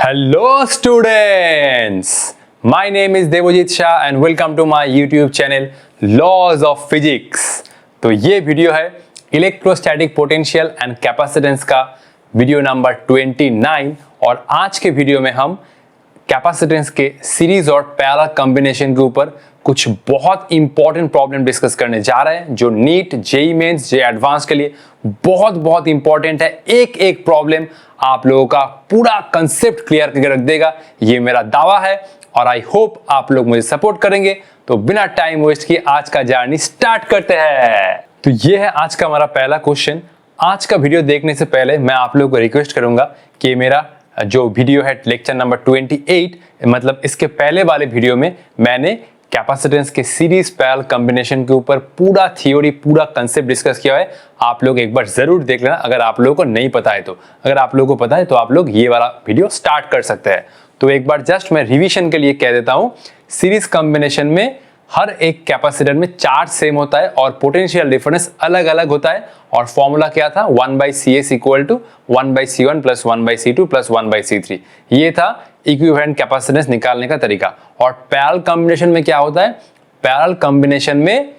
Hello students, my name is Devojit Shah and welcome to my YouTube channel Laws of Physics। तो ये video है electrostatic potential and capacitance का video number 29 और आज के video में हम कैपेसिटेंस के सीरीज और पैरेलल कॉम्बिनेशन के ऊपर कुछ बहुत इंपॉर्टेंट प्रॉब्लम डिस्कस करने जा रहे हैं जो नीट जेईई मेंस जे एडवांस के लिए बहुत इंपॉर्टेंट है। एक एक प्रॉब्लम आप लोगों का पूरा कंसेप्ट क्लियर करके रख देगा, ये मेरा दावा है और आई होप आप लोग मुझे सपोर्ट करेंगे। तो बिना टाइम वेस्ट किए आज का जर्नी स्टार्ट करते हैं। तो ये है आज का हमारा पहला क्वेश्चन। आज का वीडियो देखने से पहले मैं आप लोगों को रिक्वेस्ट करूंगा कि मेरा जो वीडियो है लेक्चर नंबर 28 मतलब इसके पहले वाले वीडियो में मैंने कैपेसिटेंस के सीरीज पैरेलल कॉम्बिनेशन के ऊपर पूरा थ्योरी पूरा कंसेप्ट डिस्कस किया है। आप लोग एक बार जरूर देख लेना अगर आप लोगों को नहीं पता है तो। अगर आप लोगों को पता है तो आप लोग ये वाला वीडियो स्टार्ट कर सकते हैं। तो एक बार जस्ट मैं रिवीजन के लिए कह देता हूं, सीरीज कॉम्बिनेशन में हर एक कैपेसिटर में चार्ज सेम होता है और पोटेंशियल डिफरेंस अलग अलग होता है और फॉर्मूला क्या था 1/Cs equal to 1/C1 plus 1/C2 plus 1/C3। ये था इक्विवेलेंट कैपेसिटेंस निकालने का तरीका। और पैरेलल कॉम्बिनेशन में क्या होता है, पैरेलल कॉम्बिनेशन में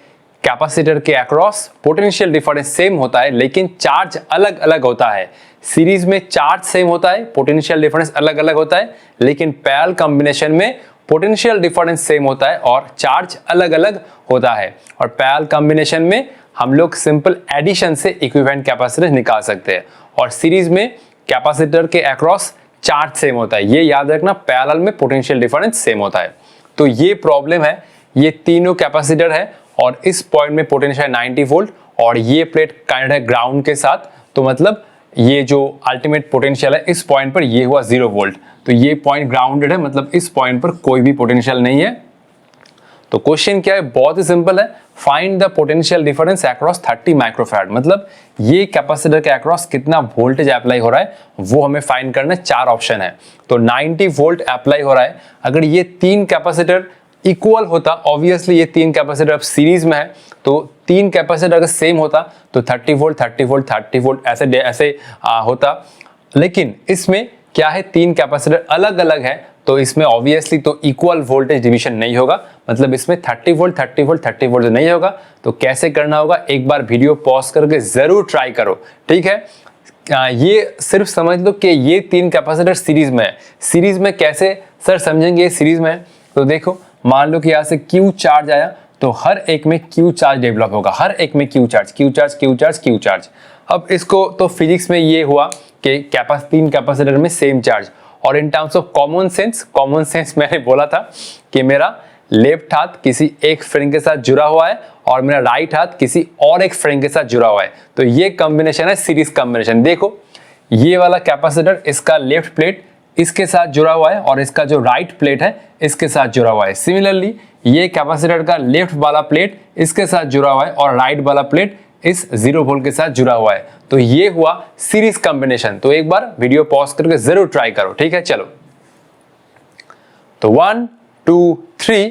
कैपेसिटर के अक्रॉस पोटेंशियल डिफरेंस सेम होता है लेकिन चार्ज अलग अलग होता है। सीरीज में चार्ज सेम होता है, पोटेंशियल डिफरेंस अलग अलग होता है, लेकिन पैरेलल कॉम्बिनेशन में पोटेंशियल डिफरेंस सेम होता है और चार्ज अलग अलग होता है। और पैरेलल कॉम्बिनेशन में हम लोग सिंपल एडिशन से इक्विवेलेंट कैपेसिटेंस निकाल सकते हैं और सीरीज में कैपेसिटर के अक्रॉस चार्ज सेम होता है। ये याद रखना, पैरेलल में पोटेंशियल डिफरेंस सेम होता है। तो ये प्रॉब्लम है, ये तीनों कैपेसिटर है और इस पॉइंट में पोटेंशियल 90 वोल्ट और ये प्लेट कनेक्ट है ग्राउंड के साथ। तो मतलब ये जो अल्टीमेट पोटेंशियल है इस पॉइंट पर ये हुआ 0 वोल्ट। तो ये पॉइंट ग्राउंडेड है, मतलब इस पॉइंट पर कोई भी पोटेंशियल नहीं है। तो क्वेश्चन क्या है, बहुत ही सिंपल है, find the potential difference across 30 microfarad. मतलब ये कैपेसिटर के अक्रॉस कितना वोल्टेज अप्लाई हो रहा है वो हमें फाइंड करना है। 4 ऑप्शन है। तो 90 वोल्ट अप्लाई हो रहा है। अगर ये 3 कैपेसिटर इक्वल होता, ऑब्वियसली ये 3 कैपेसिटर अब सीरीज में है तो 3 कैपेसिटर अगर सेम होता तो 30 वोल्ट 30 वोल्ट 30 वोल्ट ऐसे होता। लेकिन इसमें क्या है, 3 कैपेसिटर अलग अलग है तो इसमें ऑब्वियसली तो इक्वल वोल्टेज डिवीजन नहीं होगा। मतलब इसमें 30 वोल्ट 30 वोल्ट 30 वोल्ट नहीं होगा। तो कैसे करना होगा, एक बार वीडियो पॉज करके जरूर ट्राई करो, ठीक है। ये सिर्फ समझ लो कि ये 3 कैपेसिटर सीरीज में है। सीरीज में कैसे सर समझेंगे सीरीज में, तो देखो मान लो कि यहाँ से Q चार्ज आया तो हर एक में Q चार्ज डेवलप होगा, हर एक में Q charge Q charge Q charge Q charge. अब इसको तो फिजिक्स में ये हुआ कि 3 कैपेसिटर में सेम चार्ज। और in terms of common sense मैंने बोला था कि मेरा लेफ्ट हाथ किसी एक फ्रेंड के साथ जुड़ा हुआ है और मेरा राइट हाथ किसी और एक फ्रेंड के साथ जुड़ा हुआ है। तो ये कॉम्बिनेशन है सीरीज कॉम्बिनेशन। देखो ये वाला कैपेसिटर इसका लेफ्ट प्लेट इसके साथ जुड़ा हुआ है और इसका जो राइट प्लेट है इसके साथ जुड़ा हुआ है। सिमिलरली ये कैपेसिटर का लेफ्ट वाला प्लेट इसके साथ जुड़ा हुआ है और राइट वाला प्लेट इस 0 वोल्ट के साथ जुड़ा हुआ है। तो ये हुआ सीरीज कॉम्बिनेशन। तो एक बार वीडियो पॉज करके जरूर ट्राई करो, ठीक है। चलो तो 1 2 3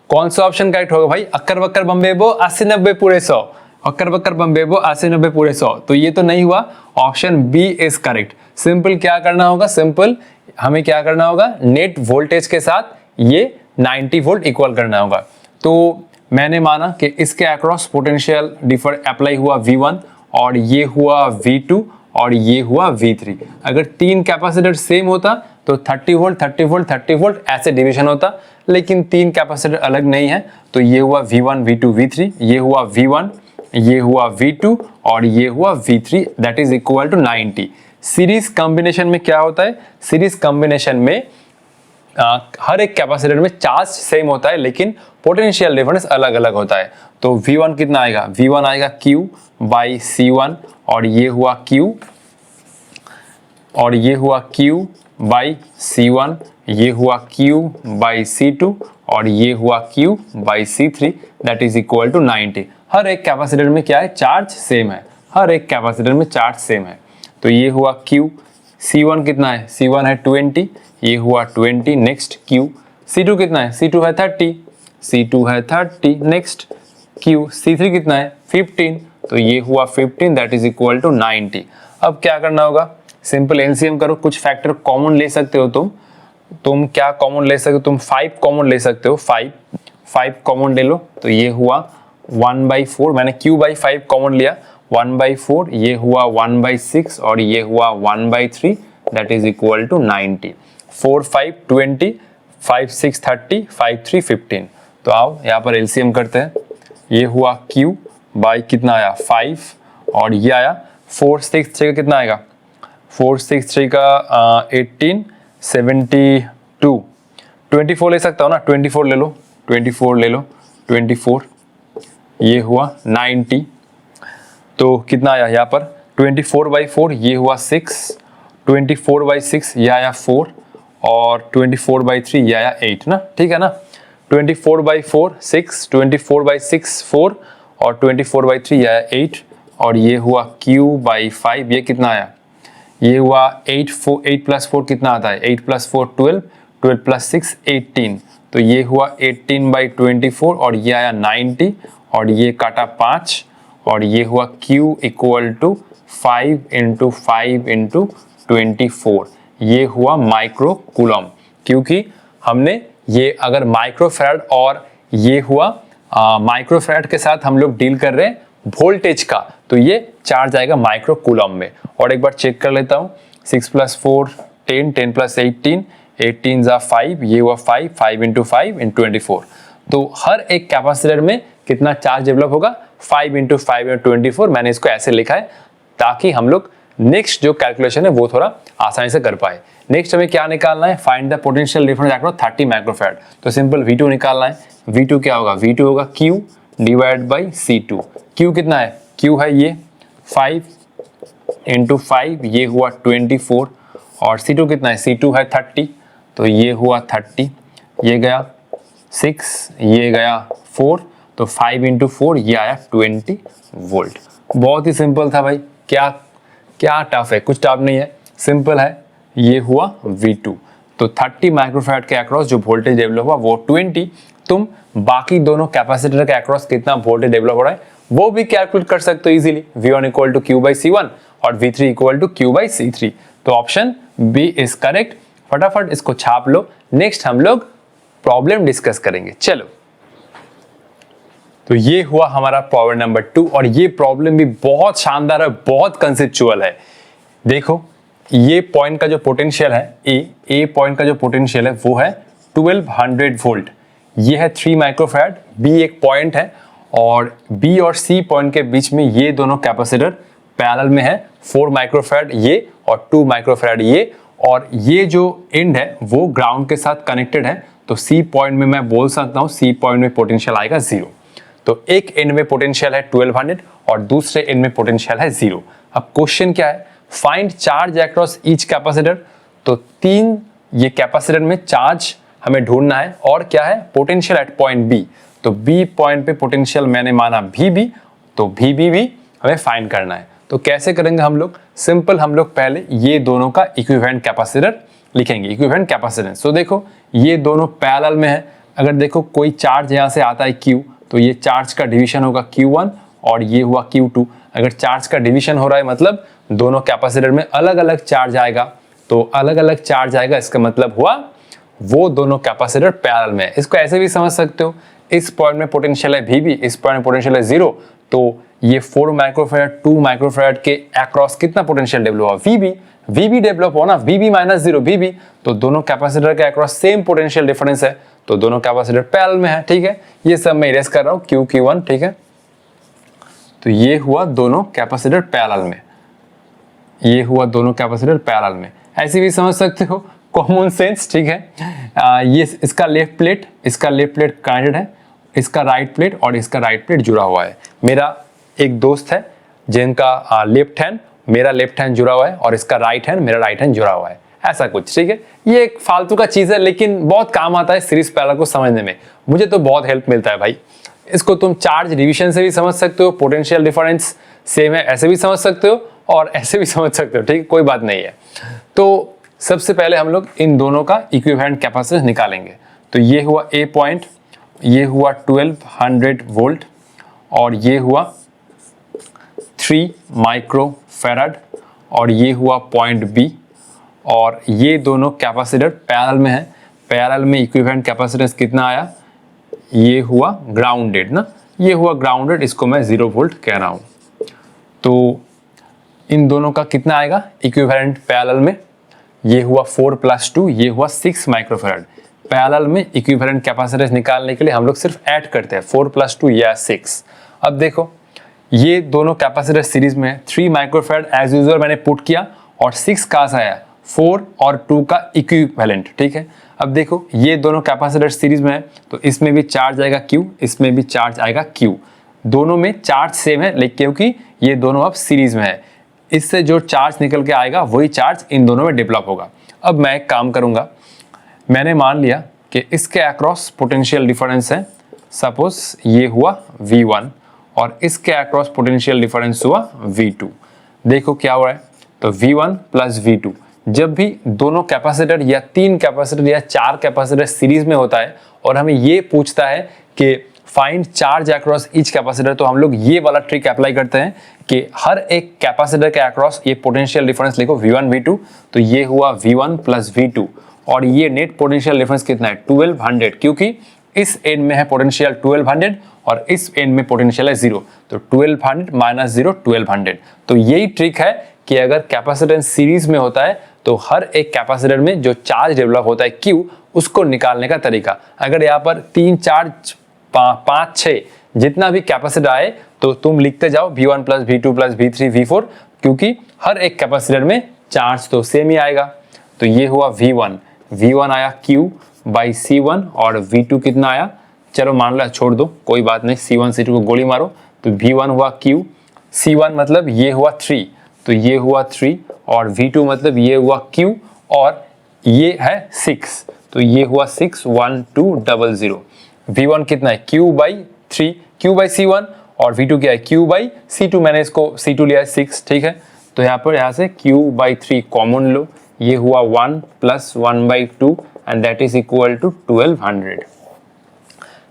कौन सा ऑप्शन करेक्ट होगा भाई, अक्कर बक्कर बम्बेबो 80-90 पूरे 100, अक्कर बक्कर बम्बेबो 80-90 पूरे 100। तो ये तो नहीं हुआ, option B is correct. Simple क्या करना होगा, सिंपल हमें क्या करना होगा, नेट वोल्टेज के साथ ये 90 वोल्ट इक्वल करना होगा। तो मैंने माना कि इसके अक्रॉस पोटेंशियल डिफर अप्लाई हुआ V1 और ये हुआ V2 और ये हुआ V3। अगर 3 कैपेसिटर सेम होता तो 30 वोल्ट 30 वोल्ट 30 वोल्ट ऐसे डिवीजन होता, लेकिन 3 कैपेसिटर अलग नहीं है। तो ये हुआ V1 V2 V3, ये हुआ V1 ये हुआ V2 और ये हुआ V3 that is equal to 90। Series combination में क्या होता है, सीरीज कॉम्बिनेशन में हर एक कैपेसिटर में चार्ज सेम होता है लेकिन पोटेंशियल डिफरेंस अलग अलग होता है। तो V1 कितना आएगा, V1 आएगा Q/C1 और ये हुआ Q और ये हुआ Q/C1, ये हुआ Q/C2 और ये हुआ Q/C3 that is equal to 90। हर एक कैपेसिटर में क्या है, चार्ज सेम है, हर एक कैपेसिटर में चार्ज सेम है। तो ये हुआ Q, C1 कितना है, C1 है 20, ये हुआ 20। नेक्स्ट Q, C2 कितना है, C2 है 30, C2 है 30। नेक्स्ट Q, C3 कितना है 15, तो ये हुआ 15 दैट इज इक्वल टू 90। अब क्या करना होगा, सिंपल एलसीएम करो, कुछ फैक्टर कॉमन ले सकते हो तुम क्या कॉमन ले सकते हो, तुम 5 कॉमन ले सकते हो, 5 कॉमन ले लो, तो ये हुआ 1/4, मैंने q/5 कॉमन लिया, 1/4, ये हुआ 1/6 और ये हुआ 1/3, दैट इज इक्वल टू 90। 4 5 20, 5 6 30, 5 3 15। तो आओ यहाँ पर एलसीएम करते हैं, ये हुआ q बाई कितना आया 5 और ये आया 4 6 3 का कितना आएगा, 4 6 3 का 18 72, 24 ले सकता हूँ ना, 24 ले लो, 24 ले लो, 24, ये हुआ 90। तो कितना आया यहाँ पर 24/4, ये हुआ 6, 24/6 ये आया 4 और 24/3 ये आया 8 ना, ठीक है ना। 24/4 6, 24/6 4 और 24/3 ये आया 8 और ये हुआ q/5, ये कितना आया, ये हुआ 8 + 4 कितना आता है, 8 + 4 12, 12 + 6 18, तो ये हुआ 18/24 और ये आया 90 और ये काटा 5 और ये हुआ q = 5 × 5 × 24, ये हुआ माइक्रो कूलम, क्योंकि हमने ये अगर माइक्रोफैराड और ये हुआ माइक्रोफैराड के साथ हम लोग डील कर रहे हैं वोल्टेज का, तो ये चार्ज आएगा माइक्रो कूलम में। और एक बार चेक कर लेता हूँ, 6 + 4 10, 10 + 18, 18 × 5, ये हुआ 5, 5 × 5 × 24। तो हर एक कैपेसिटर में कितना चार्ज डेवलप होगा, 5 × 5 × 24। मैंने इसको ऐसे लिखा है ताकि हम लोग नेक्स्ट जो कैलकुलेशन है वो थोड़ा आसानी से कर पाए। नेक्स्ट हमें क्या निकालना है, find the potential difference across 30 microfarad. तो सिंपल V2 निकालना है, V2 क्या होगा, V2 होगा Q / C2। Q कितना है, Q है ये 5 × 5, ये हुआ 24 और C2 कितना है, C2 है 30, तो ये हुआ 30, ये गया 6, ये गया 4, तो 5 × 4 ये आया 20 वोल्ट। बहुत ही सिंपल था भाई, क्या टफ है, कुछ टफ नहीं है, सिंपल है। ये हुआ V2, तो 30 माइक्रोफैराड के अक्रॉस जो वोल्टेज डेवलप हुआ वो 20। तुम बाकी दोनों कैपेसिटर के अक्रॉस कितना वोल्टेज डेवलप हो रहा है वो भी कैलकुलेट कर सकते हो इजीली। V1 = q/C1 और V3 = q/C3। तो ऑप्शन बी इज करेक्ट। फटाफट इसको छाप लो, नेक्स्ट हम लोग प्रॉब्लम डिस्कस करेंगे। चलो, तो ये हुआ हमारा प्रॉब्लम नंबर 2 और ये प्रॉब्लम भी बहुत शानदार है, बहुत कंसेप्चुअल है। देखो, ये पॉइंट का जो पोटेंशियल है, ए पॉइंट का जो पोटेंशियल है वो है 1200 वोल्ट, ये है 3 माइक्रोफैराड, बी एक पॉइंट है और बी और सी पॉइंट के बीच में ये दोनों कैपेसिटर पैरेलल में है, 4 माइक्रोफैराड ये और 2 माइक्रोफैराड ये, और ये जो एंड है वो ग्राउंड के साथ कनेक्टेड है। तो सी पॉइंट में मैं बोल सकता हूँ सी पॉइंट में पोटेंशियल आएगा 0। तो एक एंड में पोटेंशियल है 1200 और दूसरे एंड में पोटेंशियल है 0। अब क्वेश्चन क्या है, find charge across each capacitor. तो 3 ये कैपेसिटर में चार्ज हमें ढूंढना है और क्या है, पोटेंशियल एट पॉइंट बी। तो बी पॉइंट पे पोटेंशियल मैंने माना VB, तो VB भी हमें फाइंड करना है। तो कैसे करेंगे हम लोग, सिंपल, हम लोग पहले ये दोनों का इक्विवेलेंट कैपेसिटर लिखेंगे, इक्विवेलेंट कैपेसिटेंस। तो देखो ये दोनों पैरेलल में है, अगर देखो कोई चार्ज यहाँ से आता है Q, तो ये चार्ज का डिवीजन होगा Q1 और ये हुआ Q2। अगर चार्ज का डिवीजन हो रहा है मतलब दोनों कैपेसिटर में अलग अलग चार्ज आएगा, तो अलग अलग चार्ज आएगा, इसका मतलब हुआ वो दोनों कैपेसिटर पैरेलल में है। इसको ऐसे भी समझ सकते हो, इस पॉइंट में पोटेंशियल है VB, इस पॉइंट में पोटेंशियल है 0, तो ये 4 माइक्रोफैराड 2 माइक्रोफैराड के अक्रॉस कितना पोटेंशियल डेवलप हुआ, VB डेवलप हुआ ना, VB - 0 VB, तो दोनों कैपेसिटर के अक्रॉस सेम पोटेंशियल डिफरेंस है, तो दोनों कैपेसिटर पैरेलल में है। ठीक है, ये सब मैं इरेज कर रहा हूँ Q1। ठीक है, तो ये हुआ दोनों कैपेसिटर पैरेलल में, ये हुआ दोनों कैपेसिटर पैरेलल में। ऐसे भी समझ सकते हो, कॉमन सेंस। ठीक है, ये इसका लेफ्ट प्लेट कनेक्टेड है, इसका राइट प्लेट और इसका राइट प्लेट जुड़ा हुआ है। मेरा एक दोस्त है जिनका लेफ्ट हैंड, मेरा लेफ्ट हैंड जुड़ा हुआ है और इसका राइट हैंड, मेरा राइट हैंड जुड़ा हुआ है, ऐसा कुछ। ठीक है, ये एक फालतू का चीज है लेकिन बहुत काम आता है सीरीज पैरेलल को समझने में, मुझे तो बहुत हेल्प मिलता है भाई। इसको तुम चार्ज डिवीजन से भी समझ सकते हो, पोटेंशियल डिफरेंस सेम है ऐसे भी समझ सकते हो और ऐसे भी समझ सकते हो। ठीक है, कोई बात नहीं है। तो सबसे पहले हम लोग इन दोनों का इक्विवेलेंट कैपेसिटेंस निकालेंगे। तो ये हुआ ए पॉइंट, ये हुआ 1200 वोल्ट और ये हुआ 3 माइक्रोफैराड और ये हुआ पॉइंट बी, और ये दोनों कैपेसिटर पैरेलल में है। पैरेलल में इक्विवेलेंट कैपेसिटेंस कितना आया, ये हुआ ग्राउंडेड ना, ये हुआ ग्राउंडेड, इसको मैं 0 वोल्ट कह रहा हूँ। तो इन दोनों का कितना आएगा इक्विवेलेंट पैरेलल में, ये हुआ 4 + 2, ये हुआ 6 माइक्रोफैराड। पैरेलल में इक्विवेलेंट कैपेसिटेंस निकालने के लिए हम लोग सिर्फ ऐड करते हैं 4 + 2 या 6। अब देखो ये दोनों कैपेसिटर सीरीज में है, 3 माइक्रोफैराड एज यूजुअल मैंने पुट किया, और 6 कहाँ से आया, 4 और 2 का इक्विवेलेंट, ठीक है। अब देखो ये दोनों कैपेसिटर सीरीज में है, तो इसमें भी चार्ज आएगा Q, इसमें भी चार्ज आएगा Q, दोनों में चार्ज सेम है, लेकिन क्योंकि ये दोनों अब सीरीज में है, इससे जो चार्ज निकल के आएगा वही चार्ज इन दोनों में डेवलप होगा। अब मैं एक काम करूंगा, मैंने मान लिया कि इसके अक्रॉस पोटेंशियल डिफरेंस है, सपोज ये हुआ V1 और इसके अक्रॉस पोटेंशियल डिफरेंस हुआ V2। देखो क्या हो रहा है, तो V1 + V2, जब भी दोनों कैपेसिटर या 3 कैपेसिटर या 4 कैपेसिटर सीरीज में होता है और हमें ये पूछता है कि find charge across each capacitor, तो हम लोग ये वाला ट्रिक अप्लाई करते हैं कि हर एक कैपेसिटर के अक्रॉस ये पोटेंशियल डिफरेंस लिखो V1 V2, तो ये हुआ V1 + V2, और ये नेट पोटेंशियल डिफरेंस कितना है 1200, क्योंकि इस एंड में है पोटेंशियल 1200 और इस एंड में पोटेंशियल है 0, तो 1200 - 0 1200। तो यही ट्रिक है कि अगर कैपेसिटेंस सीरीज में होता है तो हर एक कैपेसिटर में जो चार्ज डेवलप होता है Q, उसको निकालने का तरीका। अगर यहाँ पर 3 4 5 6 जितना भी कैपेसिटर आए तो तुम लिखते जाओ V1 + V2 + V3 V4, क्योंकि हर एक कैपेसिटर में चार्ज तो सेम ही आएगा। तो ये हुआ V1 आया Q/C1, और V2 कितना आया, चलो मान लो छोड़ दो कोई बात नहीं, C1 C2 को गोली मारो, तो V1 हुआ Q, C1 मतलब ये हुआ 3, तो ये हुआ 3, और V2 मतलब ये हुआ Q, और ये है 6, तो ये हुआ 6 1 2 0 0। V1 कितना है Q/3, Q/C1, और V2 क्या है Q/C2, मैंने इसको C2 लिया है 6, ठीक है। तो यहाँ से Q/3 कॉमन लो, ये हुआ 1 + 1/2 and that is equal to 1200।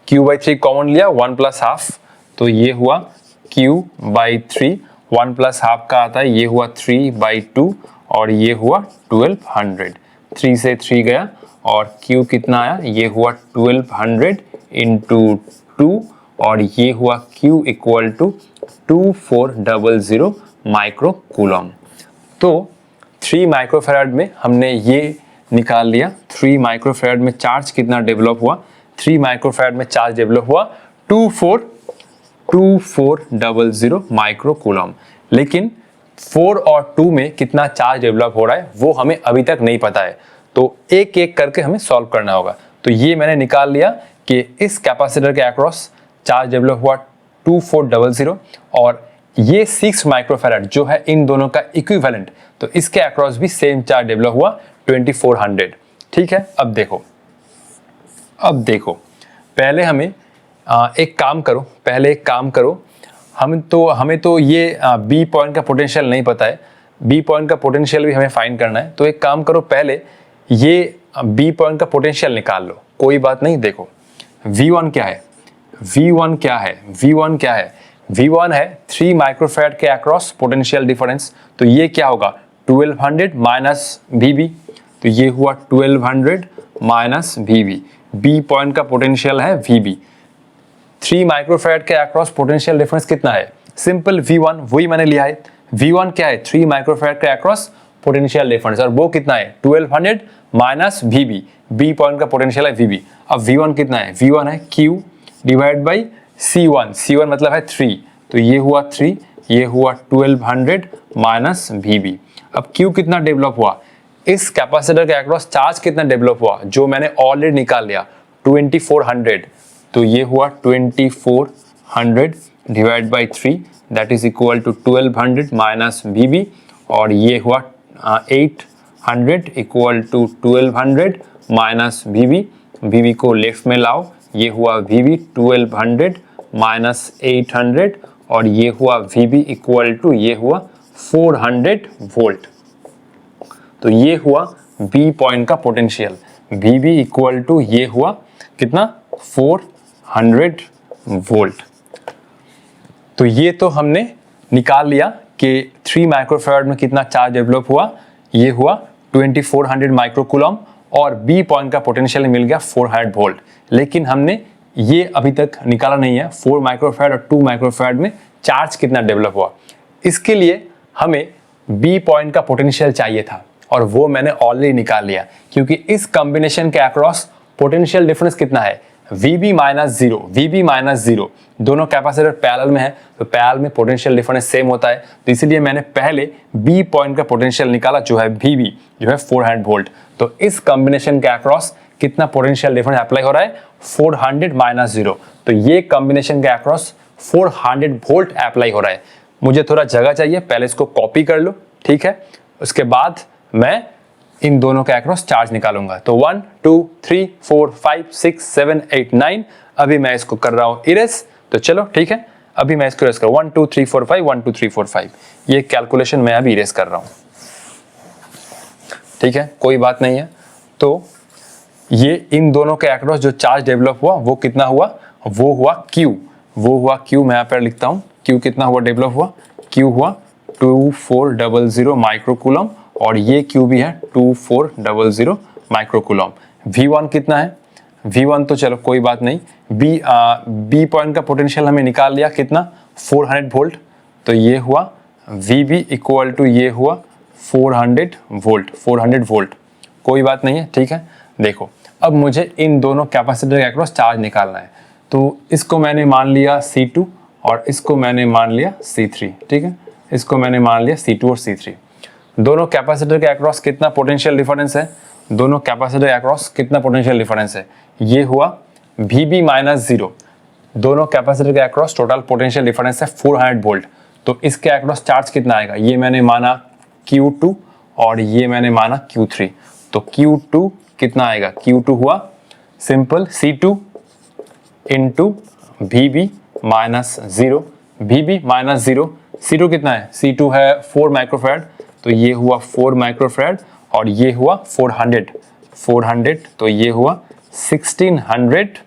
Q/3 common लिया, 1 + ½ तो ये हुआ Q/3, 1 + ½ का आता है, ये हुआ 3/2 और ये हुआ 1200। 3 से 3 गया और Q कितना आया, ये हुआ 1200 × 2, और ये हुआ Q equal to 2400 micro coulomb. तो 3 माइक्रोफैराड में हमने ये निकाल लिया, 3 माइक्रोफैराड में चार्ज कितना डेवलप हुआ, 3 माइक्रोफैराड में चार्ज डेवलप हुआ 2400 माइक्रो कूलम। लेकिन 4 और 2 में कितना चार्ज डेवलप हो रहा है वो हमें अभी तक नहीं पता है, तो एक एक करके हमें सॉल्व करना होगा। तो ये मैंने निकाल लिया कि इस कैपेसिटर के अक्रॉस चार्ज डेवलप हुआ 2400, और ये 6 माइक्रोफैराड जो है इन दोनों का इक्विवेलेंट, तो इसके अक्रॉस भी सेम चार्ज डेवलप हुआ 2400, ठीक है। अब देखो पहले हमें एक काम करो, हमें तो ये बी पॉइंट का पोटेंशियल नहीं पता है, बी पॉइंट का पोटेंशियल भी हमें फाइंड करना है। तो एक काम करो, पहले ये बी पॉइंट का पोटेंशियल निकाल लो, कोई बात नहीं। देखो V1 क्या है, V1 है 3 माइक्रोफैराड के अक्रॉस पोटेंशियल डिफरेंस, तो ये क्या होगा 1200 माइनस VB, तो ये हुआ 1200 माइनस VB। बी पॉइंट का पोटेंशियल है VB। 3 माइक्रोफैराड के अक्रॉस पोटेंशियल डिफरेंस कितना है, सिंपल V1, वही मैंने लिया है। V1 क्या है 3 माइक्रोफैराड के अक्रॉस पोटेंशियल डिफरेंस, और वो कितना है 1200 माइनस VB, बी पॉइंट का पोटेंशियल है VB। अब V1 कितना है, V1 है Q/C1, C1 मतलब है 3, तो ये हुआ 3, ये हुआ 1200 माइनस VB। अब Q कितना डेवलप हुआ, इस कैपेसिटर के अक्रॉस चार्ज कितना डेवलप हुआ जो मैंने ऑलरेडी निकाल लिया 2400, तो ये हुआ 2400 / 3 that is equal to 1200 minus VB, और ये हुआ 800 इक्वल टू 1200 माइनस VB को लेफ्ट में लाओ, ये हुआ VB 1200 माइनस 800, और ये हुआ VB इक्वल टू ये हुआ 400 वोल्ट। तो ये हुआ बी पॉइंट का पोटेंशियल, VB इक्वल टू ये हुआ कितना 400 वोल्ट। तो ये तो हमने निकाल लिया कि 3 माइक्रोफैराड में कितना चार्ज डेवलप हुआ, ये हुआ 2400 माइक्रोकूलम और बी पॉइंट का पोटेंशियल मिल गया 400 वोल्ट। लेकिन हमने ये अभी तक निकाला नहीं है 4 माइक्रोफैराड और 2 माइक्रोफैराड में चार्ज कितना डेवलप हुआ। इसके लिए हमें बी पॉइंट का पोटेंशियल चाहिए था और वो मैंने ऑलरेडी निकाल लिया, क्योंकि इस कॉम्बिनेशन के अक्रॉस पोटेंशियल डिफरेंस कितना है, VB माइनस जीरो। दोनों कैपेसिटर पैरेलल में है तो पैरेलल में पोटेंशियल डिफरेंस सेम होता है, तो इसलिए मैंने पहले बी पॉइंट का पोटेंशियल निकाला जो है VB, जो है 400 वोल्ट। तो इस कॉम्बिनेशन के अक्रॉस कितना पोटेंशियल डिफरेंस अप्लाई हो रहा है, 400 माइनस जीरो। तो ये कॉम्बिनेशन के अक्रॉस 400 वोल्ट अप्लाई हो रहा है। मुझे थोड़ा जगह चाहिए, पहले इसको कॉपी कर लो, ठीक है। उसके बाद मैं इन दोनों के अक्रॉस चार्ज निकालूंगा। तो 1 2 3 4 5 6 7 8 9, अभी मैं इसको कर रहा हूँ इरेज। तो चलो ठीक है, अभी मैं इसको इरेज कर 1 2 3 4 5 1 2 3 4 5, ये कैलकुलेशन मैं अभी इरेज कर रहा हूँ, ठीक है, कोई बात नहीं है। तो ये इन दोनों के अक्रॉस जो चार्ज डेवलप हुआ वो कितना हुआ, वो हुआ Q, मैं यहाँ पर लिखता हूँ Q कितना हुआ डेवलप हुआ, Q हुआ 2400 माइक्रोकूलम और ये Q भी है 2400 माइक्रोकूलम। V1 कितना है, V1 तो चलो कोई बात नहीं, बी पॉइंट का पोटेंशियल हमें निकाल लिया कितना, 400 वोल्ट। तो ये हुआ VB इक्वल टू ये हुआ 400 वोल्ट, कोई बात नहीं है, ठीक है। देखो अब मुझे इन दोनों कैपेसिटर के अक्रॉस चार्ज निकालना है, तो इसको मैंने मान लिया C2 और इसको मैंने मान लिया C3, ठीक है, इसको मैंने मान लिया C2 और C3। दोनों कैपेसिटर के अक्रॉस कितना पोटेंशियल डिफरेंस है, दोनों कैपेसिटर के अक्रॉस कितना पोटेंशियल डिफरेंस है, ये हुआ VB माइनस जीरो। दोनों कैपेसिटर के अक्रॉस टोटल पोटेंशियल डिफरेंस है 400 वोल्ट। तो इसके अक्रॉस चार्ज कितना आएगा, ये मैंने माना Q2 और ये मैंने माना Q3। तो Q2 कितना आएगा, Q2 हुआ simple C2 into VB minus zero, VB minus zero, C2 कितना है, C2 है 4 माइक्रोफैराड, तो ये हुआ 4 माइक्रोफैराड और ये हुआ 400, तो ये हुआ 1600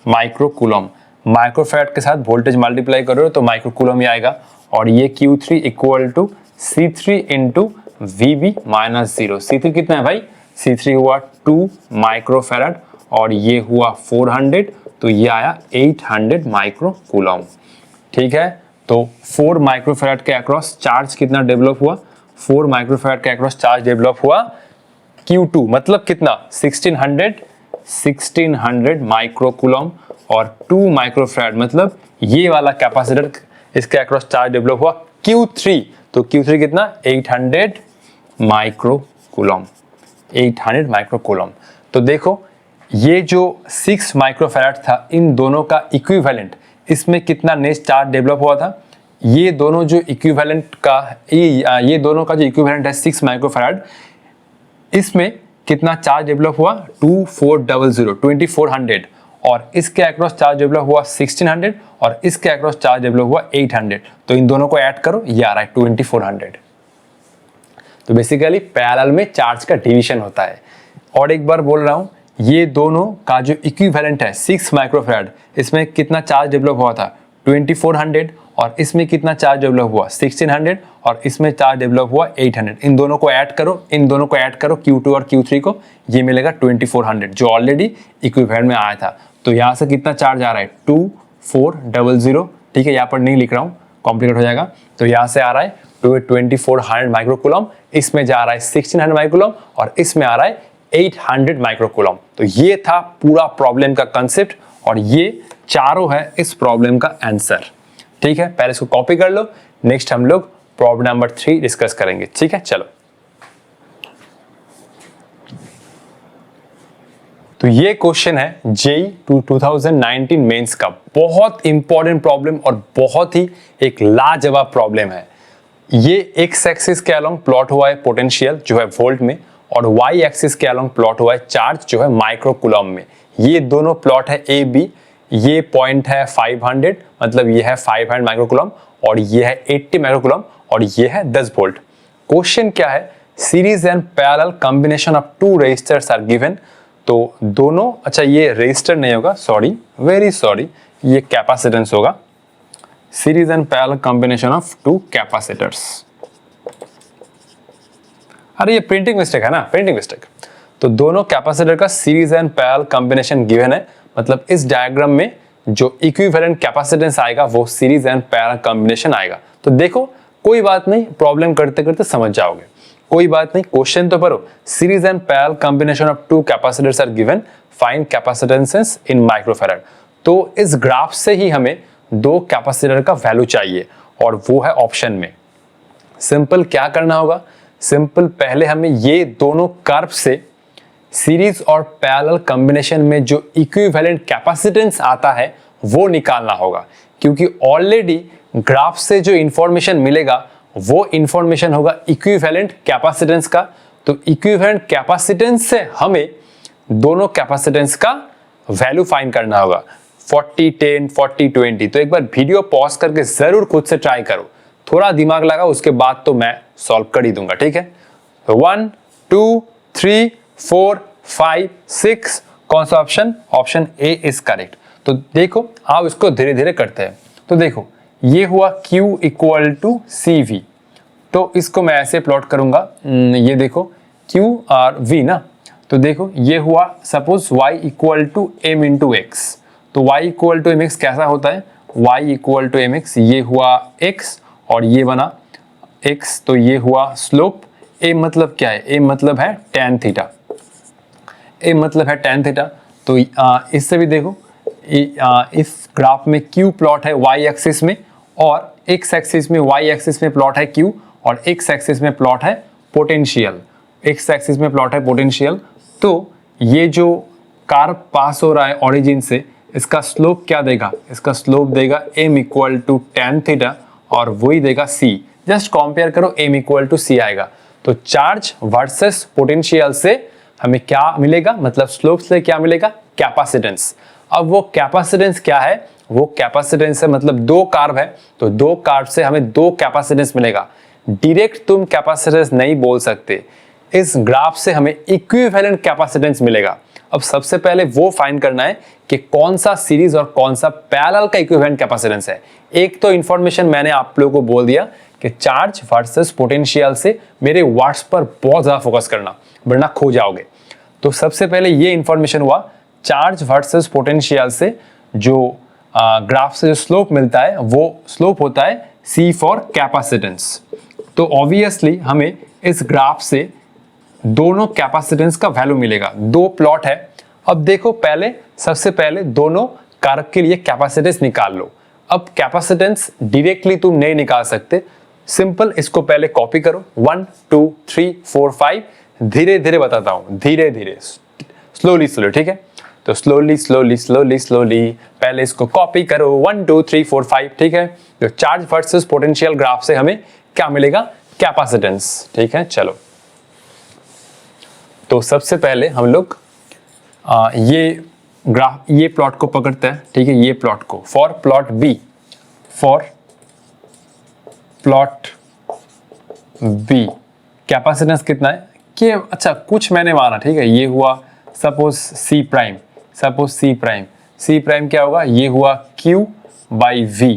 माइक्रोकूलम। माइक्रोफैराड के साथ वोल्टेज मल्टीप्लाई करो तो माइक्रोकूलम ही आएगा। और ये Q3 equal to C3 into VB minus zero. C3 कितना है भाई, C3 हुआ 2 माइक्रोफैराड और ये हुआ 400, तो ये आया 800 माइक्रोकूलम, ठीक है। तो 4 माइक्रोफैराड के अक्रॉस चार्ज कितना डेवलप हुआ, 4 माइक्रोफैराड के अक्रॉस चार्ज डेवलप हुआ Q2 मतलब कितना 1600 माइक्रोकूलम और 2 माइक्रोफैराड मतलब ये वाला कैपेसिटर, इसके अक्रॉस चार्ज डेवलप हुआ Q3। तो Q3 कितना 800 माइक्रोकूलम। तो देखो ये जो 6 माइक्रोफैराड था, इन दोनों का इक्विवेलेंट, इसमें कितना नेट चार्ज डेवलप हुआ था, ये दोनों जो इक्विवेलेंट का ये दोनों का जो इक्विवेलेंट है 6 माइक्रोफैराड, इसमें कितना चार्ज डेवलप हुआ 2400 और इसके अक्रॉस चार्ज डेवलप हुआ 1600 और इसके अक्रॉस चार्ज डेवलप हुआ 800। तो इन दोनों को ऐड करो, ये आ रहा है 2400। तो बेसिकली पैरेलल में चार्ज का डिवीजन होता है। और एक बार बोल रहा हूं, ये दोनों का जो इक्विवेलेंट है 6 माइक्रोफैराड, इसमें कितना चार्ज डेवलप हुआ था 2400 और इसमें कितना चार्ज डेवलप हुआ 1600 और इसमें चार्ज डेवलप हुआ 800। इन दोनों को ऐड करो Q2 और Q3 को, ये मिलेगा 2400 जो ऑलरेडी इक्विवेलेंट में आया था। तो यहाँ से कितना चार्ज आ रहा है 2400, ठीक है, यहाँ पर नहीं लिख रहा हूँ कॉम्प्लिकेट हो जाएगा। तो यहाँ से आ रहा है 2400 माइक्रोकूलम, इसमें जा रहा है 1600 माइक्रोकूलम और इसमें आ रहा है 800 माइक्रोकूलम। तो ये था पूरा प्रॉब्लम का कंसेप्ट और ये चारों है इस प्रॉब्लम का आंसर, ठीक है। पहले इसको कॉपी कर लो, नेक्स्ट हम लोग प्रॉब्लम नंबर 3 डिस्कस करेंगे, ठीक है। चलो, तो ये क्वेश्चन है JEE 2019 मेंस का, बहुत इंपॉर्टेंट प्रॉब्लम और बहुत ही एक लाजवाब प्रॉब्लम है। ये एक्स एक्सिस के अलोंग प्लॉट हुआ है पोटेंशियल जो है वोल्ट में और वाई एक्सिस के अलोंग प्लॉट हुआ है चार्ज जो है माइक्रोकूलम में। ये दोनों प्लॉट है ए बी, ये पॉइंट है 500 मतलब ये है 500 माइक्रोकूलम और ये है 80 माइक्रोकूलम और ये है 10 वोल्ट। क्वेश्चन क्या है, series and parallel combination of 2 resistors are given. तो दोनों, अच्छा ये रेजिस्टर नहीं होगा, सॉरी, वेरी सॉरी, ये कैपेसिटेंस होगा। Series and parallel combination of 2 capacitors. अरे ये प्रिंटिंग मिस्टेक है ना, प्रिंटिंग मिस्टेक। तो दोनों कैपेसिटर का series and parallel combination given है, मतलब इस डायग्राम में जो इक्विवेलेंट कैपेसिटेंस आएगा वो सीरीज एंड पैरेलल कॉम्बिनेशन आएगा। तो देखो कोई बात नहीं, प्रॉब्लम करते करते समझ जाओगे, कोई बात नहीं, क्वेश्चन तो पढ़ो। Series and parallel combination of two capacitors are given, find capacitances in microfarad. तो इस ग्राफ से ही हमें दो कैपेसिटर का वैल्यू चाहिए और वो है ऑप्शन में। सिंपल क्या करना होगा, सिंपल पहले हमें ये दोनों कर्व से सीरीज और पैरेलल कॉम्बिनेशन में जो इक्विवेलेंट कैपेसिटेंस आता है वो निकालना होगा, क्योंकि ऑलरेडी ग्राफ से जो इंफॉर्मेशन मिलेगा वो इंफॉर्मेशन होगा इक्विवेलेंट कैपेसिटेंस का। तो इक्विवेलेंट कैपेसिटेंस से हमें दोनों कैपेसिटेंस का वैल्यू फाइंड करना होगा, 40 10 40 20। तो एक बार वीडियो पॉज करके जरूर खुद से ट्राई करो, थोड़ा दिमाग लगा, उसके बाद तो मैं सॉल्व कर ही दूंगा, ठीक है। 1 2 3 4 5 6, कौन सा option, option A is correct. तो देखो आप इसको धीरे धीरे करते हैं। तो देखो ये हुआ Q इक्वल टू CV, तो इसको मैं ऐसे प्लॉट करूंगा, ये देखो Q और V ना। तो देखो ये हुआ suppose Y equal to M into X. तो Y इक्वल टू MX कैसा होता है, Y इक्वल टू MX, ये हुआ X और ये बना X, तो ये हुआ स्लोप। A मतलब क्या है, A मतलब है tan थीटा, A मतलब है tan थीटा। तो इससे भी देखो इस ग्राफ में Q प्लॉट है Y एक्सिस में और X एक्सिस में, Y एक्सिस में प्लॉट है Q और X एक्सिस में प्लॉट है पोटेंशियल, X एक्सिस में प्लॉट है पोटेंशियल। तो ये जो कर्व पास हो रहा है ओरिजिन से, इसका स्लोप क्या देगा, इसका स्लोप देगा M equal to tan theta और वही देगा C। जस्ट कंपेयर करो, M इक्वल टू C आएगा। तो चार्ज वर्सेस पोटेंशियल से हमें क्या मिलेगा, मतलब स्लोप से क्या मिलेगा, कैपेसिटेंस। अब वो कैपेसिटेंस क्या है, वो कैपेसिटेंस है मतलब दो कर्व है, तो दो कर्व से हमें दो कैपेसिटेंस मिलेगा। डायरेक्ट तुम कैपेसिटेंस नहीं बोल सकते, इस ग्राफ से हमें इक्विवेलेंट कैपेसिटेंस मिलेगा। अब सबसे पहले वो फाइंड करना है कि कौन सा सीरीज और कौन सा पैरेलल का इक्विवेलेंट कैपेसिटेंस है। एक तो इंफॉर्मेशन मैंने आप लोगों को बोल दिया कि चार्ज वर्सेस पोटेंशियल से मेरे वर्ड्स पर बहुत ज्यादा फोकस करना, वरना खो जाओगे। तो सबसे पहले ये इंफॉर्मेशन हुआ, चार्ज वर्सेस पोटेंशियल से जो ग्राफ से जो स्लोप मिलता है वो स्लोप होता है C फॉर कैपेसिटेंस। तो ऑब्वियसली हमें इस ग्राफ से दोनों कैपेसिटेंस का वैल्यू मिलेगा। दो प्लॉट है, अब देखो पहले सबसे पहले दोनों कारक के लिए कैपेसिटेंस निकाल लो। अब कैपेसिटेंस डायरेक्टली तुम नहीं निकाल सकते, सिंपल इसको पहले कॉपी करो, 1 2 3 4 5, धीरे धीरे बताता हूं, धीरे धीरे, स्लोली स्लोली, ठीक है। तो स्लोली स्लोली स्लोली स्लोली पहले इसको कॉपी करो, 1 2 3 4 5, ठीक है। तो चार्ज वर्सेस पोटेंशियल ग्राफ से हमें क्या मिलेगा, कैपेसिटेंस, ठीक है। चलो तो सबसे पहले हम लोग ये ग्राफ, ये प्लॉट को पकड़ते हैं, ठीक है। ये प्लॉट को for plot B, for plot B capacitance कितना है कि, अच्छा कुछ मैंने माना, ठीक है। ये हुआ suppose C prime, suppose C prime, C prime क्या होगा, ये हुआ Q बाई V।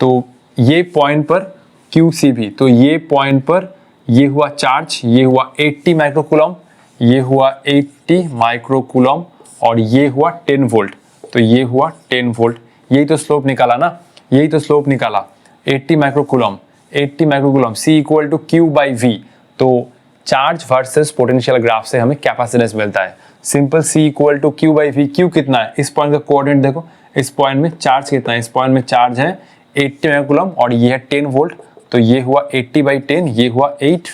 तो ये पॉइंट पर QCV, तो ये पॉइंट पर ये हुआ चार्ज, ये हुआ 80 माइक्रोकूलम, ये हुआ 80 माइक्रोकूलम और ये हुआ 10 वोल्ट, तो ये हुआ 10 वोल्ट। यही तो स्लोप निकाला ना, यही तो स्लोप निकाला, 80 microcoulomb, 80 microcoulomb, C equal to Q by V। तो चार्ज वर्सेस पोटेंशियल ग्राफ से हमें कैपेसिटेंस मिलता है, simple C equal to Q by V। Q कितना है, इस पॉइंट का कोऑर्डिनेट देखो, इस पॉइंट में चार्ज कितना है, इस पॉइंट में चार्ज है 80 माइक्रोकूलम और ये है 10 वोल्ट, तो ये हुआ 80 बाई 10, ये हुआ 8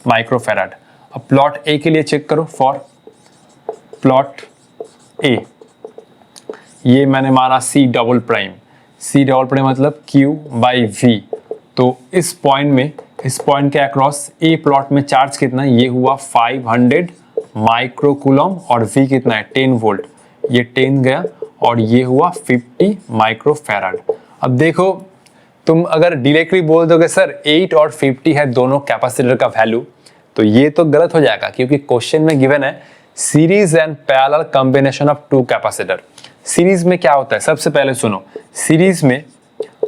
माइक्रोफैराड। अब प्लॉट ए के लिए चेक करो, फॉर प्लॉट ए, ये मैंने मारा C double prime, C double prime मतलब Q बाई V। तो इस पॉइंट में, इस पॉइंट के अक्रॉस ए प्लॉट में चार्ज कितना है, ये हुआ 500 माइक्रोकूलम और V कितना है 10 वोल्ट, ये 10 गया और ये हुआ 50 माइक्रोफैराड। अब देखो तुम अगर डायरेक्टली बोल दोगे सर 8 और 50 है दोनों कैपेसिटर का वैल्यू, तो ये तो गलत हो जाएगा, क्योंकि क्वेश्चन में गिवन है series and parallel combination of two capacitor. Series में क्या होता है, सबसे पहले सुनो, सीरीज में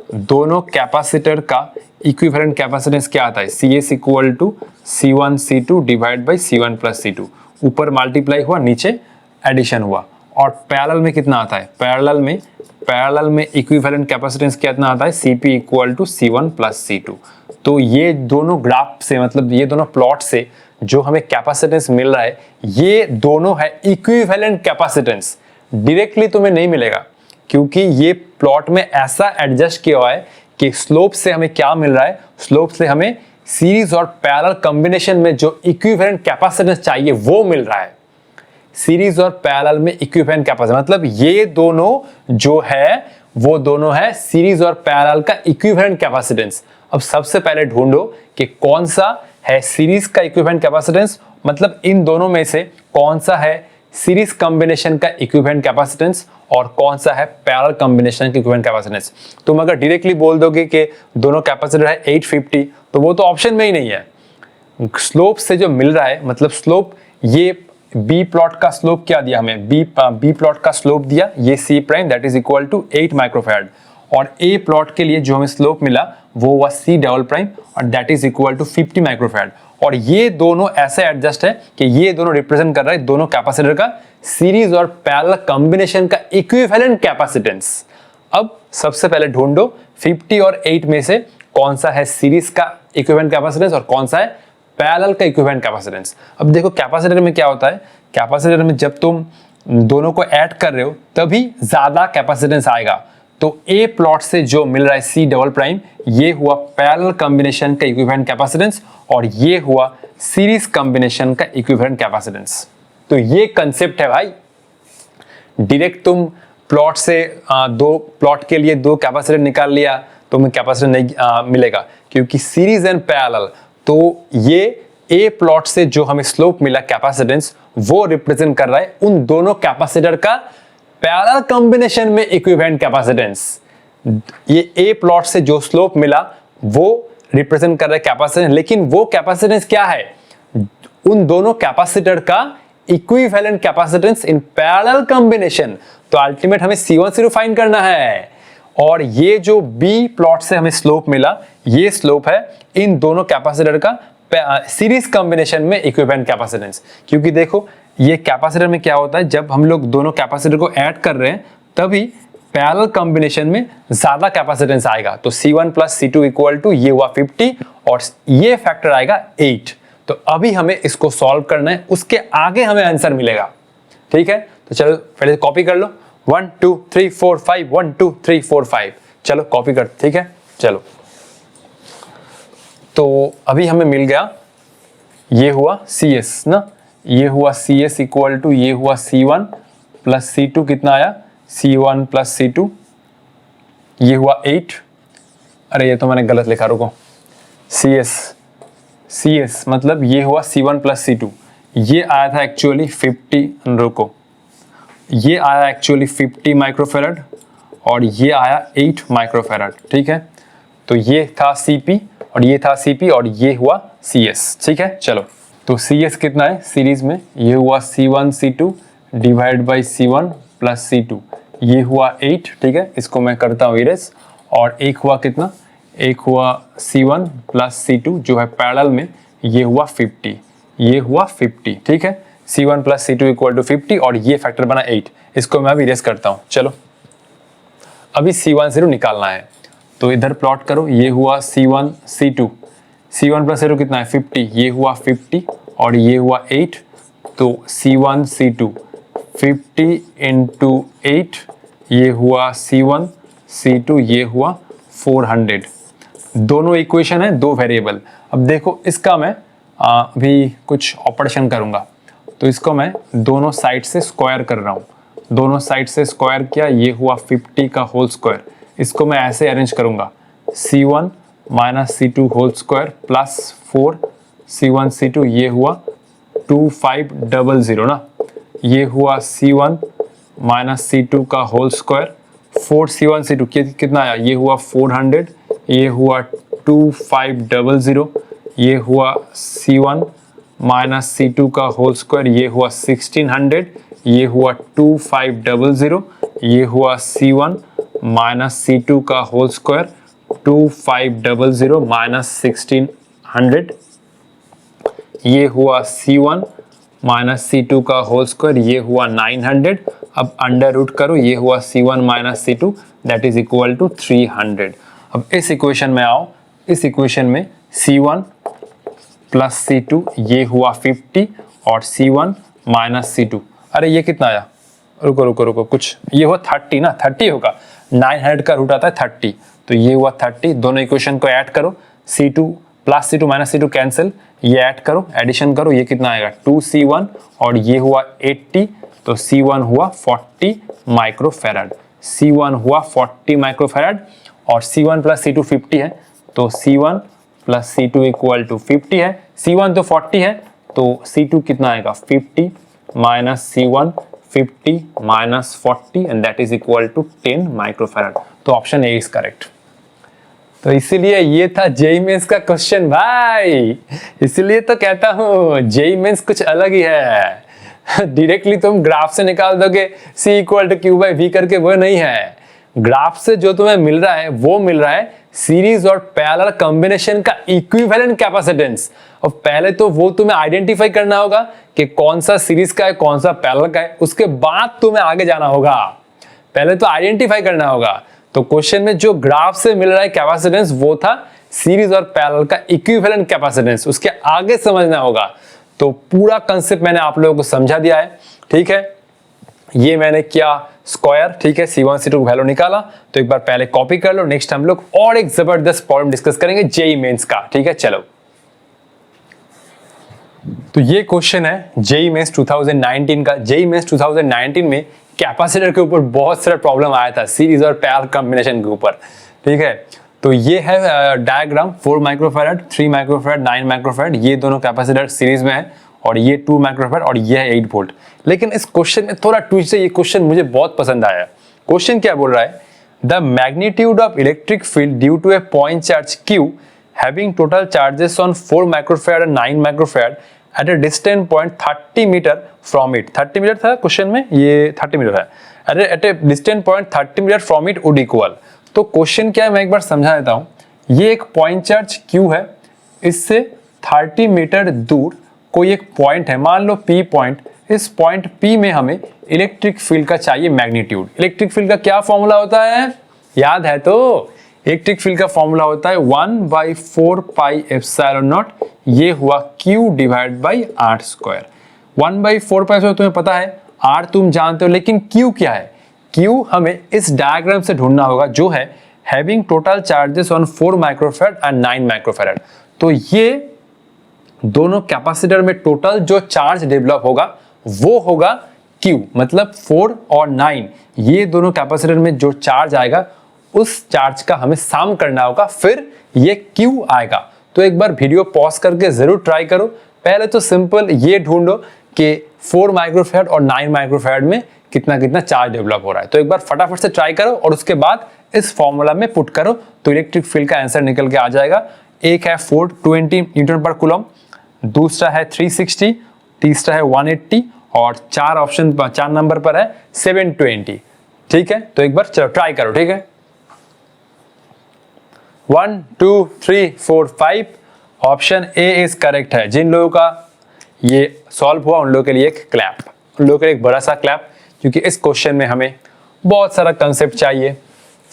दोनों कैपेसिटर का इक्विवेलेंट कैपेसिटेंस क्या आता है, CS equal to C1 C2 divide by C1 plus C2, ऊपर मल्टीप्लाई हुआ नीचे एडिशन हुआ। और पैरेलल में कितना आता है, पैरेलल में इक्विवेलेंट कैपेसिटेंस कितना आता है, CP equal to C1 plus C2। तो ये दोनों ग्राफ से, मतलब ये दोनों प्लॉट से जो हमें कैपेसिटेंस मिल रहा है, ये दोनों है इक्विवेलेंट कैपेसिटेंस। डायरेक्टली तुम्हें नहीं मिलेगा क्योंकि ये प्लॉट में ऐसा एडजस्ट किया हुआ है कि स्लोप से हमें क्या मिल रहा है, स्लोप से हमें सीरीज और पैरेलल कॉम्बिनेशन में जो इक्विवेलेंट कैपेसिटेंस चाहिए वो मिल रहा है। सीरीज और पैरेलल में इक्विवेलेंट कैपेसिटेंस मतलब ये दोनों जो है वो दोनों है सीरीज और पैरेलल का इक्विवेलेंट कैपेसिटेंस। अब सबसे पहले ढूंढो कि कौन सा है सीरीज का इक्विवेलेंट कैपेसिटेंस, मतलब इन दोनों में से कौन सा है सीरीज कॉम्बिनेशन का इक्विवेलेंट कैपेसिटेंस और कौन सा है पैरेलल कॉम्बिनेशन का इक्विवेलेंट कैपेसिटेंस। तुम अगर डायरेक्टली बोल दोगे कि दोनों कैपेसिटर है 850, तो वो तो ऑप्शन में ही नहीं है। स्लोप से जो मिल रहा है, मतलब स्लोप, ये बी प्लॉट का स्लोप क्या दिया हमें, बी प्लॉट का स्लोप दिया ये C prime that is equal to 8 microfarad, और ए प्लॉट के लिए जो हमें स्लोप मिला वो हुआ C डबल प्राइम और that is equal to 50 microfarad. और ये दोनों ऐसे एडजस्ट है कि ये दोनों रिप्रेजेंट कर रहा है दोनों कैपेसिटर का सीरीज और पैरेलल कॉम्बिनेशन का इक्विवेलेंट कैपेसिटेंस। अब सबसे पहले ढूंढो 50 और 8 में से कौन सा है सीरीज का इक्विवेलेंट कैपेसिटेंस और कौन सा है पैरेलल का इक्विवेलेंट कैपेसिटेंस। अब देखो कैपेसिटर में क्या होता है, कैपेसिटर में जब तुम दोनों को ऐड कर रहे हो तभी ज्यादा कैपेसिटेंस आएगा। तो ए प्लॉट से जो मिल रहा है C डबल प्राइम, ये हुआ पैरेलल कॉम्बिनेशन का इक्विवेलेंट कैपेसिटेंस और ये हुआ सीरीज कॉम्बिनेशन का इक्विवेलेंट कैपेसिटेंस। तो ये कंसेप्ट है भाई। डायरेक्ट तुम प्लॉट से दो प्लॉट के लिए दो कैपेसिटर निकाल लिया तुम्हें कैपेसिटर नहीं मिलेगा, क्योंकि सीरीज एंड पैरेलल, तो ये ए प्लॉट से जो हमें स्लोप मिला कैपेसिटेंस वो रिप्रेजेंट कर रहा है उन दोनों कैपेसिटर का पैरेलल कॉम्बिनेशन में इक्विवेलेंट कैपेसिटेंस। ये ए प्लॉट से जो स्लोप मिला वो रिप्रेजेंट कर रहा है कैपेसिटेंस, लेकिन वो कैपेसिटेंस क्या है, उन दोनों कैपेसिटर का equivalent capacitance in parallel combination. तो अल्टीमेट हमें C1 C2 फाइंड करना है। और ये जो बी प्लॉट से हमें स्लोप मिला, ये स्लोप है इन दोनों कैपेसिटर का सीरीज कॉम्बिनेशन में इक्विवेलेंट कैपेसिटेंस। क्योंकि देखो ये कैपेसिटर में क्या होता है, जब हम लोग दोनों कैपेसिटर को ऐड कर रहे हैं तभी पैरेलल कॉम्बिनेशन में ज्यादा कैपेसिटेंस आएगा। तो C1 plus C2 equal to ये हुआ 50 और ये फैक्टर आएगा 8। तो अभी हमें इसको सॉल्व करना है, उसके आगे हमें आंसर मिलेगा। ठीक है, तो चलो पहले कॉपी कर लो 1 2 3 4 5 1 2 3 4 5। चलो कॉपी कर, ठीक है। चलो तो अभी हमें मिल गया, ये हुआ CS ना, ये हुआ CS इक्वल टू ये हुआ C1 प्लस C2, कितना आया C1 प्लस C2, ये हुआ 8। अरे ये तो मैंने गलत लिखा, रुको, CS मतलब ये हुआ C1 प्लस C2, ये आया था एक्चुअली 50, रुको, ये आया एक्चुअली 50 माइक्रोफैराड और ये आया 8 माइक्रोफैराड। ठीक है, तो ये था CP और ये था CP और ये हुआ CS। ठीक है, चलो तो CS कितना है सीरीज में, ये हुआ C1 C2 divide by C1 plus C2, ये हुआ 8। ठीक है, इसको मैं करता हूँ इरेज। और एक हुआ कितना, एक हुआ C1 प्लस C2 जो है पैरेलल में, ये हुआ 50, ये हुआ 50। ठीक है, C1 plus C2 equal to 50 और ये फैक्टर बना 8। इसको मैं अभी इरेज करता हूँ। चलो अभी C1 C2 निकालना है, तो इधर प्लॉट करो, ये हुआ C1 C2, C1 plus C2 कितना है 50, ये हुआ 50 और ये हुआ 8। तो C1 C2 50 इंटू 8, ये हुआ C1 C2, ये हुआ 400। दोनों इक्वेशन है, दो वेरिएबल। अब देखो इसका मैं अभी कुछ ऑपरेशन करूंगा, तो इसको मैं दोनों साइड से स्क्वायर कर रहा हूँ। दोनों साइड से स्क्वायर किया, ये हुआ 50 का होल स्क्वायर। इसको मैं ऐसे अरेंज करूंगा, C1 minus C2 whole square plus 4 C1 C2, ये हुआ 2500 ना, ये हुआ C1 माइनस C2 का होल स्क्वायर, 4 C1 C2 कितना आया, ये हुआ 400, ये हुआ 2500, ये हुआ C1 माइनस C2 का होल स्क्वायर, ये हुआ 1600, ये हुआ 2500, ये हुआ C1 माइनस C2 का होल स्क्वायर 2500 माइनस 1600, ये हुआ C1 माइनस C2 का होल स्क्वायर, ये हुआ 900। अब अंडर रूट करो, ये हुआ C1 minus C2 that is equal to 300। अब इस इक्वेशन में आओ, इस इक्वेशन में C1 प्लस C2 ये हुआ 50 और C1 माइनस C2, अरे ये कितना आया, रुको रुको रुको, कुछ ये हुआ 30 ना, 30 होगा, 900 का रूट आता है 30, तो ये हुआ 30। दोनों इक्वेशन को ऐड करो, C2 plus C2 minus C2 cancel, ये ऐड करो, एडिशन करो, ये कितना आएगा 2C1 और ये हुआ 80, तो C1 हुआ 40 माइक्रोफैराड, C1 हुआ 40 माइक्रोफैराड और C1 प्लस C2 50 है, तो C1 plus C2 equal to 50 है। C1 तो 40 है, तो C2 कितना आएगा 50 minus C1 50 minus 40 and that is equal to 10 microfarad. तो ऑप्शन ए इज करेक्ट। तो इसीलिए ये था जेईई मेंस का क्वेश्चन भाई, इसलिए तो कहता हूं जेईई मेंस कुछ अलग ही है। डायरेक्टली तुम ग्राफ से निकाल दोगे C equal to Q by V करके, वो नहीं है। ग्राफ से जो तुम्हें मिल रहा है वो मिल रहा है सीरीज और पैरेलल कॉम्बिनेशन का इक्विवेलेंट कैपेसिटेंस। और पहले तो वो तुम्हें आइडेंटिफाई करना होगा कि कौन सा सीरीज का है कौन सा पैरेलल का है, उसके बाद तुम्हें आगे जाना होगा। पहले तो आइडेंटिफाई करना होगा। तो क्वेश्चन में जो ग्राफ से मिल रहा है कैपेसिटेंस वो था सीरीज और पैरेलल का इक्विवेलेंट कैपेसिटेंस, उसके आगे समझना होगा। तो पूरा कंसेप्ट मैंने आप लोगों को समझा दिया है, ठीक है। ये मैंने किया स्क्वायर, ठीक है, C1 C2 वैल्यू निकाला, तो एक बार पहले कॉपी कर लो। नेक्स्ट हम लोग और एक जबरदस्त प्रॉब्लम डिस्कस करेंगे जेईई मेंस का, ठीक है। चलो, तो ये क्वेश्चन है जेईई मेंस 2019 का। जेईई मेंस 2019 में कैपेसिटर के ऊपर बहुत सारा प्रॉब्लम आया था, सीरीज और पैरेलल कॉम्बिनेशन के ऊपर, ठीक है। तो ये है डायग्राम, 4 माइक्रोफैराड, 3 माइक्रोफैराड, 9 माइक्रोफैराड, ये दोनों कैपेसिटर सीरीज में है और ये 2 माइक्रोफैराड और ये है 8 वोल्ट। लेकिन इस क्वेश्चन में थोड़ा ट्विस्ट है, ये क्वेश्चन मुझे बहुत पसंद आया। क्वेश्चन क्या बोल रहा है, the magnitude of electric field due to a point charge Q having total charges on 4 microfarad and 9 microfarad at a distance point 30 metre from it. 30 metre था क्वेश्चन में, ये 30 मीटर है। At a distance point 30 metre from it would equal. तो question क्या है मैं एक बार समझा देता हूं। ये एक पॉइंट चार्ज Q है, इससे 30 मीटर दूर कोई एक पॉइंट है, मान लो P पॉइंट। इस पॉइंट P में हमें इलेक्ट्रिक फील्ड का चाहिए मैग्नीट्यूड। इलेक्ट्रिक फील्ड का क्या फॉर्मूला होता है, याद है तो? इलेक्ट्रिक फील्ड का फॉर्मूला होता है 1/4 पाई एप्सिलॉन नॉट, ये हुआ Q divide by R square. 1/4 पाई तुम्हें पता है, R तुम जानते हो, लेकिन Q क्या है? Q हमें इस डायग्राम से ढूंढना होगा जो है having total charges on 4 microfarad and 9 microfarad. तो ये दोनों कैपेसिटर में टोटल जो चार्ज डेवलप होगा वो होगा Q, मतलब 4 और 9, ये दोनों कैपेसिटर में जो चार्ज आएगा उस चार्ज का हमें सम करना होगा, फिर ये Q आएगा। तो एक बार वीडियो पॉज करके जरूर ट्राई करो। पहले तो सिंपल ये ढूंढो कि 4 माइक्रोफैराड और 9 माइक्रोफैराड में कितना कितना चार्ज डेवलप हो रहा है। तो एक बार फटाफट से ट्राई करो और उसके बाद इस फॉर्मूला में पुट करो, तो इलेक्ट्रिक फील्ड का आंसर निकल के आ जाएगा। एक है 420 न्यूटन पर कूलम, दूसरा है 360, तीसरा है 180 और 4 नंबर पर है 720, ठीक है। तो एक बार चलो ट्राई करो, ठीक है। 1 2 3 4 5 ऑप्शन ए इज करेक्ट है। जिन लोगों का ये सॉल्व हुआ उन लोगों के लिए एक क्लैप, उन लोगों के लिए एक बड़ा सा क्लैप, क्योंकि इस क्वेश्चन में हमें बहुत सारा कंसेप्ट चाहिए।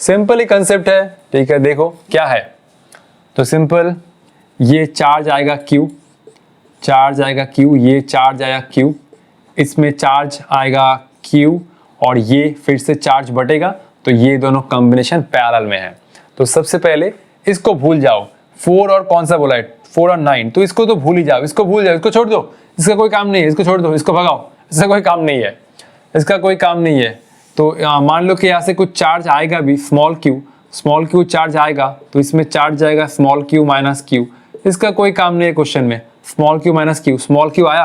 सिंपल ही कंसेप्ट है, ठीक है। देखो क्या है, तो सिंपल ये चार्ज आएगा Q, चार्ज आएगा Q, ये चार्ज आया Q, इसमें चार्ज आएगा Q और ये फिर से चार्ज बटेगा, तो ये दोनों कॉम्बिनेशन पैरेलल में है। तो सबसे पहले इसको भूल जाओ, 4 और कौन सा बोला है 4 और 9, तो इसको तो भूल ही जाओ, इसको भूल जाओ, इसको छोड़ दो, इसका कोई काम नहीं है, इसको छोड़ दो, इसको भगाओ, इसका कोई काम नहीं है, इसका कोई काम नहीं है। तो मान लो कि यहाँ से कुछ चार्ज आएगा भी, स्मॉल q चार्ज आएगा, तो इसमें चार्ज जाएगा स्मॉल q माइनस q, इसका कोई काम नहीं है क्वेश्चन में। Small q minus q, small q आया,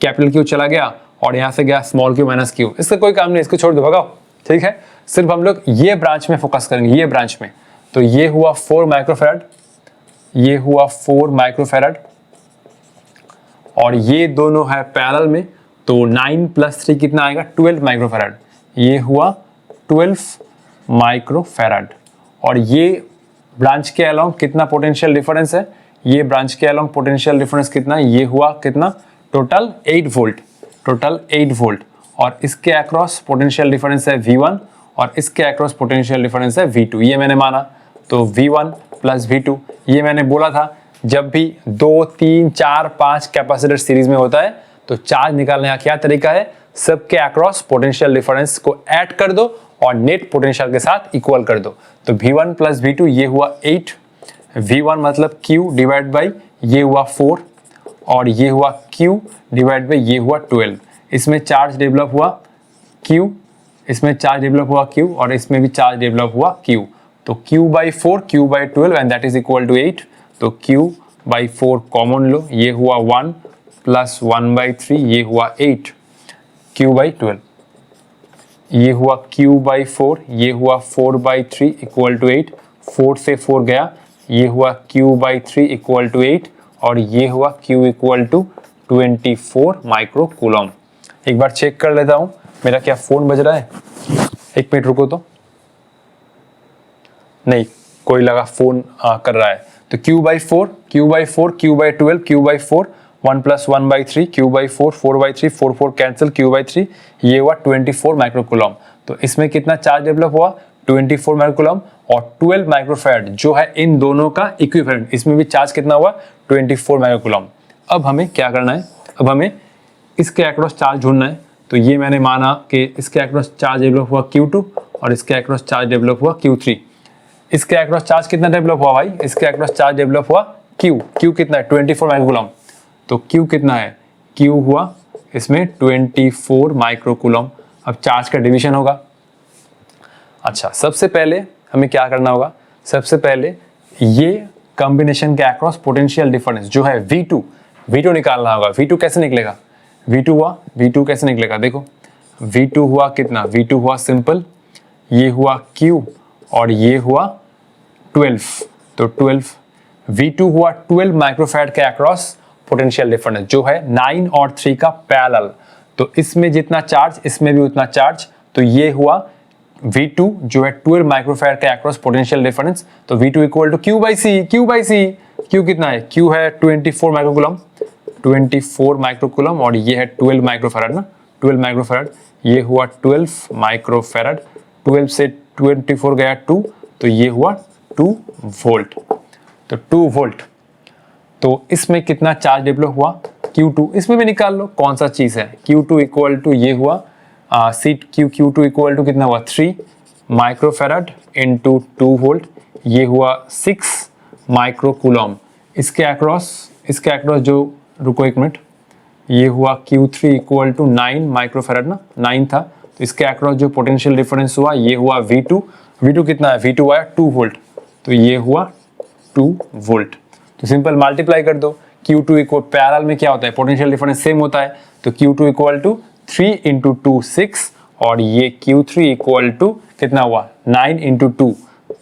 कैपिटल Q चला गया और यहाँ से गया स्मॉल q माइनस q, इसका कोई काम नहीं, इसको छोड़ दो, भगाओ, ठीक है। सिर्फ हम लोग ये ब्रांच में फोकस करेंगे, ये ब्रांच में। तो ये हुआ 4 माइक्रोफैराड, ये हुआ 4 माइक्रोफैराड और ये दोनों है पैरेलल में, तो 9 + 3 कितना आएगा 12 माइक्रोफैराड, ये हुआ 12 माइक्रोफैराड। और ये ब्रांच के अलोंग कितना पोटेंशियल डिफरेंस है, ये ब्रांच के अलोंग पोटेंशियल डिफरेंस कितना, ये हुआ कितना, टोटल 8 वोल्ट, टोटल 8 वोल्ट। और इसके अक्रॉस पोटेंशियल डिफरेंस है V1 और इसके अक्रॉस पोटेंशियल डिफरेंस है V2, ये मैंने माना। तो V1 प्लस V2, ये मैंने बोला था जब भी 2, 3, 4, 5 कैपेसिटर सीरीज में होता है तो चार्ज निकालने का क्या तरीका है, सबके अक्रॉस पोटेंशियल डिफरेंस को ऐड कर दो और नेट पोटेंशियल के साथ इक्वल कर दो। तो V1 प्लस V2 ये हुआ 8, V1 मतलब Q डिवाइड बाई ये हुआ 4 और ये हुआ Q डिवाइड बाई ये हुआ 12। इसमें चार्ज डेवलप हुआ Q, इसमें चार्ज डेवलप हुआ Q और इसमें भी चार्ज डेवलप हुआ Q। तो Q by 4, Q by 12 and that is equal to 8। तो Q बाई 4 कॉमन लो, ये हुआ 1 प्लस 1 बाई 3 ये हुआ 8, Q बाई 12, ये हुआ Q बाई 4, ये हुआ 4 बाई 3 इक्वल टू 8, 4 से 4 गया, ये हुआ Q बाई 3 इक्वल टू 8 और ये हुआ Q equal to 24 micro coulomb. एक बार चेक कर लेता हूं, मेरा क्या फोन बज रहा है, एक मिनट रुको तो, नहीं कोई लगा फोन कर रहा है। तो Q by 4, Q by 4, Q by 12, Q by 4, 1 plus 1 by 3, Q by 4, 4 by 3, 4 4 cancel, Q by 3, ये हुआ 24 माइक्रोकूलम। तो इसमें कितना चार्ज डेवलप हुआ, 24 माइक्रोकूलम और 12 माइक्रोफैराड जो है इन दोनों का इक्विवेलेंट, इसमें भी चार्ज कितना हुआ, 24 माइक्रोकूलम। अब हमें क्या करना है, अब हमें इसके अक्रॉस चार्ज ढूंढना है। तो ये मैंने माना कि इसके अक्रॉस चार्ज डेवलप हुआ Q2 और इसके अक्रॉस चार्ज डेवलप हुआ Q3। इसके अक्रॉस चार्ज कितना डेवलप हुआ भाई, इसके अक्रॉस चार्ज डेवलप हुआ Q कितना है, 24 माइक्रोकूलम। तो Q कितना है, Q हुआ इसमें 24 माइक्रोकूलम। अब चार्ज का डिवीजन होगा। अच्छा, सबसे पहले हमें क्या करना होगा, सबसे पहले ये कॉम्बिनेशन के अक्रॉस पोटेंशियल डिफरेंस जो है V2 निकालना होगा। V2 कैसे निकलेगा, V2 कैसे निकलेगा, देखो V2 हुआ कितना, V2 हुआ सिंपल, ये हुआ Q और ये हुआ 12, तो 12, V2 हुआ 12 माइक्रोफैराड के अक्रॉस पोटेंशियल डिफरेंस जो है 9 और 3 का पैरेलल। तो इसमें जितना चार्ज इसमें भी उतना चार्ज, तो ये हुआ V2 जो है 12 माइक्रोफैराड के अक्रॉस पोटेंशियल डिफरेंस। तो V2 equal to Q by C, Q कितना है, Q है 24 माइक्रोकूलम, 24 माइक्रोकूलम और ये है 12 माइक्रोफैराड ना, 12 माइक्रोफैराड, ये हुआ 12 माइक्रोफैराड, 12 से 24 गया 2, तो ये हुआ 2 वोल्ट। तो 2 वोल्ट, तो इसमें कितना चार्ज डेवलप हुआ, Q2, इसमें भी निकाल लो कौन सा चीज है, Q2 इक्वल टू ये हुआ Q2 इक्वल टू कितना हुआ 3 माइक्रोफैराड इंटू 2 वोल्ट, ये हुआ 6 माइक्रोकूलम। इसके अक्रॉस जो, रुको एक मिनट, ये हुआ Q3 इक्वल टू 9 माइक्रोफैराड ना, 9 था, तो इसके अक्रॉस जो पोटेंशियल डिफरेंस हुआ ये हुआ V2 कितना है, V2 आया 2 वोल्ट, तो ये हुआ 2 वोल्ट। तो सिंपल मल्टीप्लाई कर दो, Q2 इक्वल, पैरेलल में क्या होता है, पोटेंशियल डिफरेंस सेम होता है, तो Q2 इक्वल टू 3 इंटू 2 6 और ये Q3 इक्वल टू कितना हुआ 9 इंटू 2,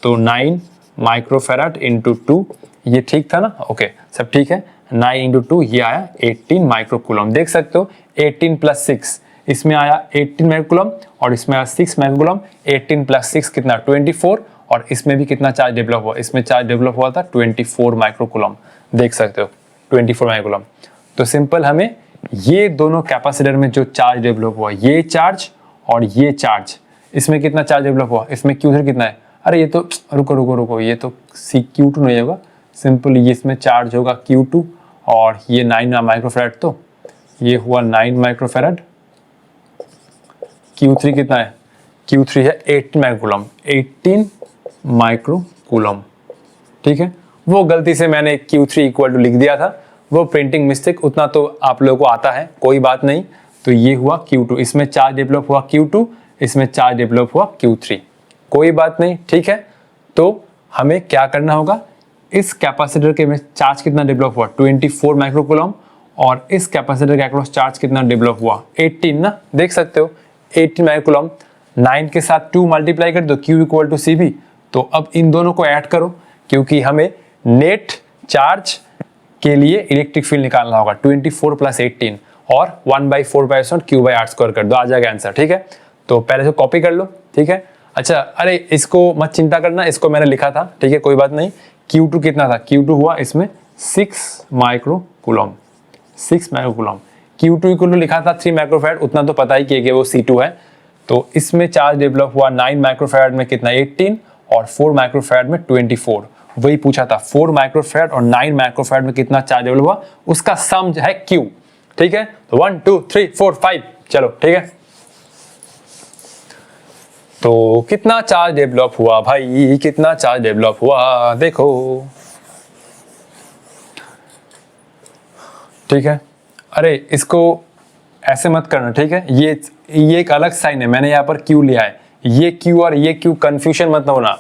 तो 9 माइक्रोफैराड इंटू 2, ये ठीक था ना, ओके सब ठीक है, 9 इंटू 2 ये आया 18 माइक्रोकूलम। देख सकते हो 18 प्लस 6, इसमें आया 18 माइक्रोकूलम और इसमें आया 6 माइक्रोकूलम, 18 प्लस 6 कितना 24 और इसमें भी कितना चार्ज डेवलप हुआ, इसमें चार्ज डेवलप हुआ था 24 माइक्रोकूलम, देख सकते हो 24 माइक्रोकूलम। तो सिंपल हमें ये दोनों कैपेसिटर में जो चार्ज डेवलप हुआ, ये चार्ज और ये चार्ज, इसमें कितना चार्ज डेवलप हुआ, इसमें Q3 कितना है, अरे ये तो रुको, ये तो Q2 नहीं होगा, सिंपल ये इसमें चार्ज होगा Q2 और ये 9 माइक्रोफैराड, तो ये हुआ 9 माइक्रोफैराड, Q3 कितना है, Q3 है 18 माइक्रोकूलम, 18 माइक्रोकूलम, ठीक है। वो गलती से मैंने Q3 इक्वल टू लिख दिया था, वो प्रिंटिंग मिस्टेक, उतना तो आप लोगों को आता है, कोई बात नहीं। तो ये हुआ Q2, इसमें चार्ज डेवलप हुआ Q2, इसमें चार्ज डेवलप हुआ Q3, कोई बात नहीं, ठीक है। तो हमें क्या करना होगा, इस कैपेसिटर के में चार्ज कितना डेवलप हुआ 24 माइक्रोकूलम और इस कैपेसिटर के अक्रॉस चार्ज कितना डेवलप हुआ 18 ना, देख सकते हो 18 माइक्रोकूलम, 9 के साथ 2 मल्टीप्लाई कर दो, Q इक्वल टू CB। तो अब इन दोनों को ऐड करो क्योंकि हमें नेट चार्ज के लिए इलेक्ट्रिक फील्ड निकालना होगा, 24 प्लस 18 और 1/4 Q/r² कर दो, आ जाएगा आंसर, ठीक है। तो पहले से कॉपी कर लो, ठीक है। अच्छा, अरे इसको मत चिंता करना, इसको मैंने लिखा था, ठीक है, कोई बात नहीं। Q2 कितना था? Q2 हुआ इसमें 6 micro coulomb, 6 micro coulomb. Q2 equal to लिखा था 3 माइक्रोफैराड, उतना तो पता ही कि वो C2 है। तो इसमें चार्ज डेवलप हुआ 9 माइक्रोफैराड में कितना? 18, और 4 माइक्रोफैराड में 24। वही पूछा था, 4 माइक्रोफैराड और 9 माइक्रोफैराड में कितना चार्ज डेवलप हुआ, उसका सम है Q, ठीक है। तो 1 2 3 4 5, चलो ठीक है। तो कितना चार्ज डेवलप हुआ भाई, कितना चार्ज डेवलप हुआ देखो, ठीक है। अरे इसको ऐसे मत करना, ठीक है, ये एक अलग साइन है, मैंने यहाँ पर Q लिया है, ये Q और ये Q कंफ्यूजन मत होना,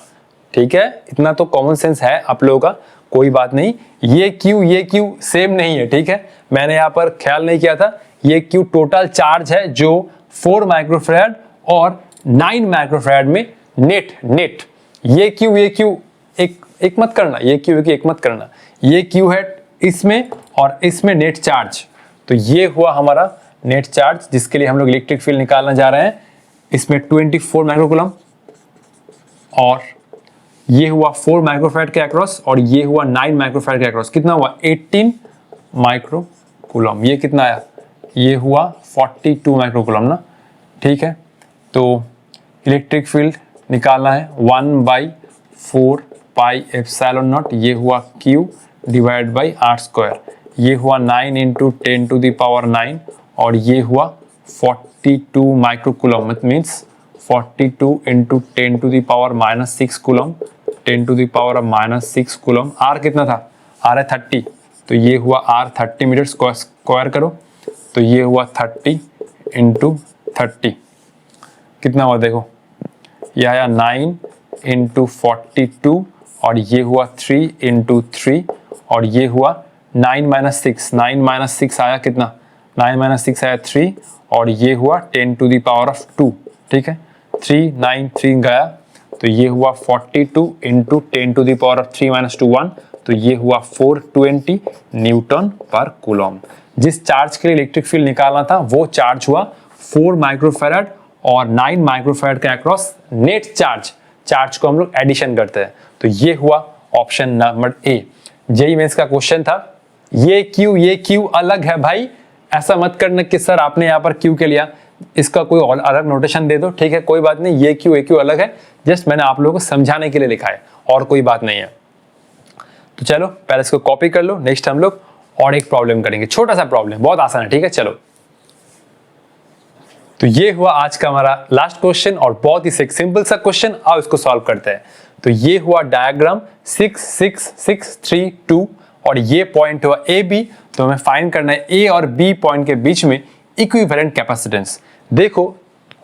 ठीक है। इतना तो कॉमन सेंस है आप लोगों का, कोई बात नहीं। ये Q सेम नहीं है, ठीक है, मैंने यहाँ पर ख्याल नहीं किया था। ये Q टोटल चार्ज है जो 4 माइक्रोफैराड और 9 माइक्रोफैराड में नेट। ये Q एक मत करना, ये Q एक मत करना, ये Q है इसमें और इसमें नेट चार्ज। तो ये हुआ हमारा नेट चार्ज, जिसके लिए हम लोग इलेक्ट्रिक फील्ड निकालना जा रहे हैं। इसमें 24 माइक्रोकूलम, और ये हुआ 4 माइक्रोफैराड के अक्रॉस, और ये हुआ 9 माइक्रोफैराड के अक्रॉस। कितना हुआ? 18 माइक्रोकूलम। ये कितना आया? ये हुआ 42 माइक्रोकूलम ना, ठीक है। तो इलेक्ट्रिक फील्ड निकालना है 1/4 पाई एप्सिलॉन नॉट, ये हुआ Q डिवाइड बाई R²। ये हुआ 9 इंटू 10 टू द पावर 9, और ये हुआ 42 microcoulomb, it means 42 into 10 to the power -6 coulomb, 10 to the power -6 coulomb. R कितना था? R है 30, तो ये हुआ R 30 मीटर स्क्वायर करो, तो ये हुआ 30 इंटू 30, कितना हुआ देखो, ये आया 9 इंटू 42, और ये हुआ 3 इंटू 3, और ये हुआ 9 माइनस 6 आया कितना? 9 - 6 आया 3, और ये हुआ 10 टू द पावर ऑफ 2, ठीक है। 3 9 3 गया, तो ये हुआ 42 into 10 to the power of 3 - 2 1, तो ये हुआ 420 न्यूटन पर कूलम। जिस चार्ज के लिए इलेक्ट्रिक फील्ड निकालना था वो चार्ज हुआ 4 माइक्रोफैराड और 9 माइक्रोफैराड के अक्रॉस नेट चार्ज को हम लोग एडिशन करते हैं। तो ये हुआ option number A. JEE mains का क्वेश्चन था। ये क्यू अलग है भाई, ऐसा मत करना कि सर आपने यहाँ पर क्यू के लिया, इसका कोई और अलग नोटेशन दे दो, ठीक है, कोई बात नहीं। ये क्यू अलग है, जस्ट मैंने आप लोगों को समझाने के लिए लिखा है, और कोई बात नहीं है। तो चलो पहले इसको कॉपी कर लो, नेक्स्ट हम लोग और एक प्रॉब्लम करेंगे, छोटा सा प्रॉब्लम, बहुत आसान है, ठीक है। चलो, तो ये हुआ आज का हमारा लास्ट क्वेश्चन, और बहुत ही सिंपल सा क्वेश्चन, आओ इसको सॉल्व करते हैं। तो ये हुआ डायग्राम 6 6 6 3 2, और ये पॉइंट हुआ ए बी। तो हमें फाइंड करना है ए और बी पॉइंट के बीच में इक्विवेलेंट कैपेसिटेंस। देखो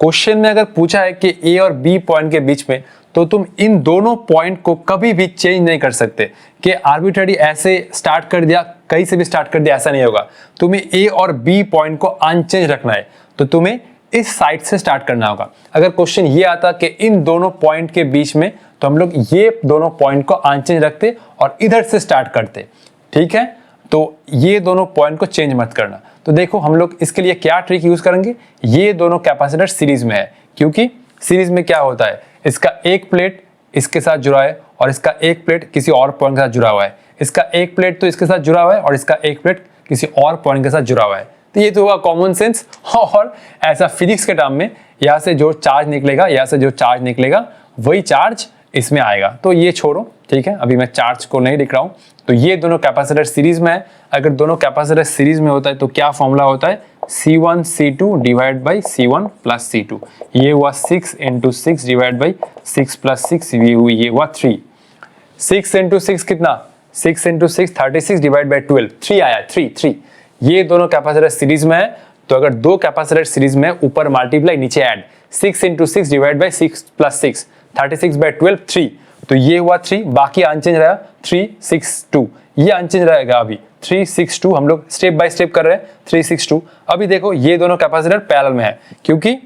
क्वेश्चन में अगर पूछा है कि ए और बी पॉइंट के बीच में, तो तुम इन दोनों पॉइंट को कभी भी चेंज नहीं कर सकते कि आर्बिट्ररी ऐसे स्टार्ट कर दिया, कहीं से भी स्टार्ट कर दिया, ऐसा नहीं होगा। तुम्हें ए और बी पॉइंट को अनचेंज रखना है, तो तुम्हें इस साइड से स्टार्ट करना होगा। अगर क्वेश्चन ये आता कि इन दोनों पॉइंट के बीच में, तो हम लोग ये दोनों पॉइंट को अनचेंज रखते और इधर से स्टार्ट करते, ठीक है। तो ये दोनों पॉइंट को चेंज मत करना। तो देखो हम लोग इसके लिए क्या ट्रिक यूज करेंगे, ये दोनों कैपेसिटर सीरीज में है, क्योंकि सीरीज में क्या होता है, इसका एक प्लेट इसके साथ जुड़ा है और इसका एक प्लेट किसी और पॉइंट के साथ जुड़ा हुआ है, इसका एक प्लेट तो इसके साथ जुड़ा हुआ है और इसका एक प्लेट किसी और पॉइंट के साथ जुड़ा हुआ है। तो ये तो हुआ कॉमन सेंस, और ऐसा फिजिक्स के टर्म में यहाँ से जो चार्ज निकलेगा, यहाँ से जो चार्ज निकलेगा वही चार्ज इसमें आएगा। तो ये छोड़ो, ठीक है, अभी मैं चार्ज को नहीं लिख रहा हूँ। तो ये दोनों कैपेसिटर सीरीज में है। अगर दोनों कैपेसिटर सीरीज में होता है तो क्या फॉर्मूला होता है, C1 C2 divide by C1 plus C2। ये हुआ 6 इंटू 6 डिवाइड बाई 6 प्लस 6, ये हुआ 3। 6 इंटू 6 कितना, 6 इंटू 6 36 डिवाइड बाई 12, 3 आया, 3। ये दोनों कैपेसिटर सीरीज में है। तो अगर दो कैपेसिटर सीरीज में, ऊपर मल्टीप्लाई नीचे add, 6 into 6 divide by 6 plus 6, 36 by 12, 3। तो ये हुआ 3, बाकी अनचेंज रहा 3 6 2, ये अनचेंज रहेगा अभी 3 6 2। हम लोग स्टेप बाय स्टेप कर रहे हैं 3 6 2। अभी देखो ये दोनों कैपेसिटर पैरेलल में है, क्योंकि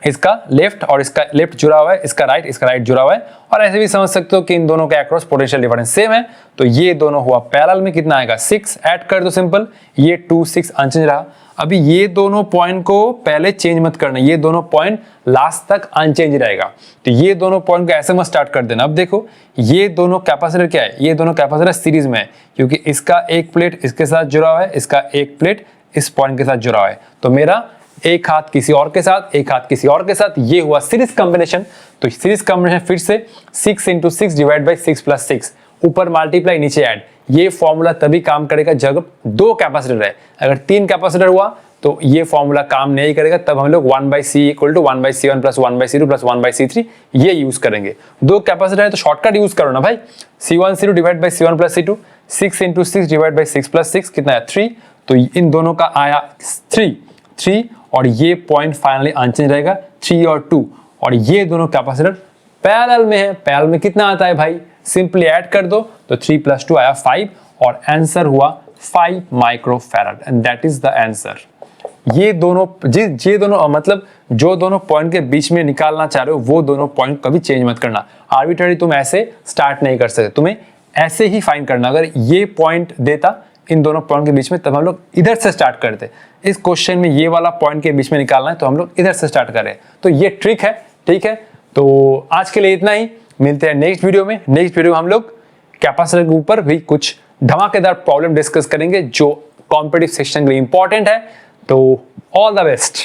इसका लेफ्ट और इसका लेफ्ट जुड़ा हुआ है, इसका राइट जुड़ा हुआ है। और ऐसे भी समझ सकते हो कि इन दोनों के अक्रॉस पोटेंशियल डिफरेंस सेम है, तो ये दोनों हुआ पैरेलल में। कितना आएगा 6, ऐड कर दो सिंपल, ये 2 6 अनचेंज रहा। अभी ये दोनों पॉइंट को पहले चेंज मत करना, ये दोनों पॉइंट लास्ट तक अनचेंज रहेगा। तो ये दोनों पॉइंट को ऐसे मत स्टार्ट कर देना। अब देखो ये दोनों कैपेसिटर क्या है, ये दोनों कैपेसिटर सीरीज में है, क्योंकि इसका एक प्लेट इसके साथ जुड़ा हुआ है, इसका एक प्लेट इस पॉइंट के साथ जुड़ा हुआ है। तो मेरा एक हाथ किसी और के साथ, एक हाथ किसी और के साथ, ये हुआ सीरीज कॉम्बिनेशन। तो सीरीज कॉम्बिनेशन फिर से 6 × 6 डिवाइड बाई 6 + 6, ऊपर मल्टीप्लाई नीचे ऐड। ये फॉर्मूला तभी काम करेगा जब 2 कैपेसिटर है। अगर 3 कैपेसिटर हुआ तो ये फॉर्मूला काम नहीं करेगा, तब हम लोग 1/C = 1/C1 + 1/C2 + 1/C3 ये यूज करेंगे। 2 कैपेसिटर है तो शॉर्टकट यूज करो ना भाई, C1 C2 divide by C1 + C2, 6 × 6 divide by 6 + 6 कितना है 3। तो इन दोनों का आया 3 और ये पॉइंट फाइनली अनचेंज रहेगा 3 और 2। और ये दोनों कैपेसिटर पैरेलल में है। पैरेलल में कितना आता है भाई, सिंपली ऐड कर दो, तो 3 + 2 आया 5 और आंसर हुआ 5 microfarad and that is the answer. ये दोनों मतलब जो दोनों पॉइंट के बीच में निकालना चाह रहे हो वो दोनों पॉइंट कभी चेंज मत करना। आर्बिट्ररी तुम ऐसे स्टार्ट नहीं कर सकते, तुम्हें ऐसे ही फाइंड करना। अगर ये पॉइंट देता इन दोनों पॉइंट के बीच में, तब हम लोग इधर से स्टार्ट करते। इस क्वेश्चन में ये वाला पॉइंट के बीच में निकालना है तो हम लोग इधर से स्टार्ट करें। तो ये ट्रिक है, ठीक है। तो आज के लिए इतना ही, मिलते हैं नेक्स्ट वीडियो में। नेक्स्ट वीडियो में हम लोग कैपेसिटर के ऊपर भी कुछ धमाकेदार प्रॉब्लम डिस्कस करेंगे जो कॉम्पिटिटिव सेक्शन के लिए इंपॉर्टेंट है। तो ऑल द बेस्ट।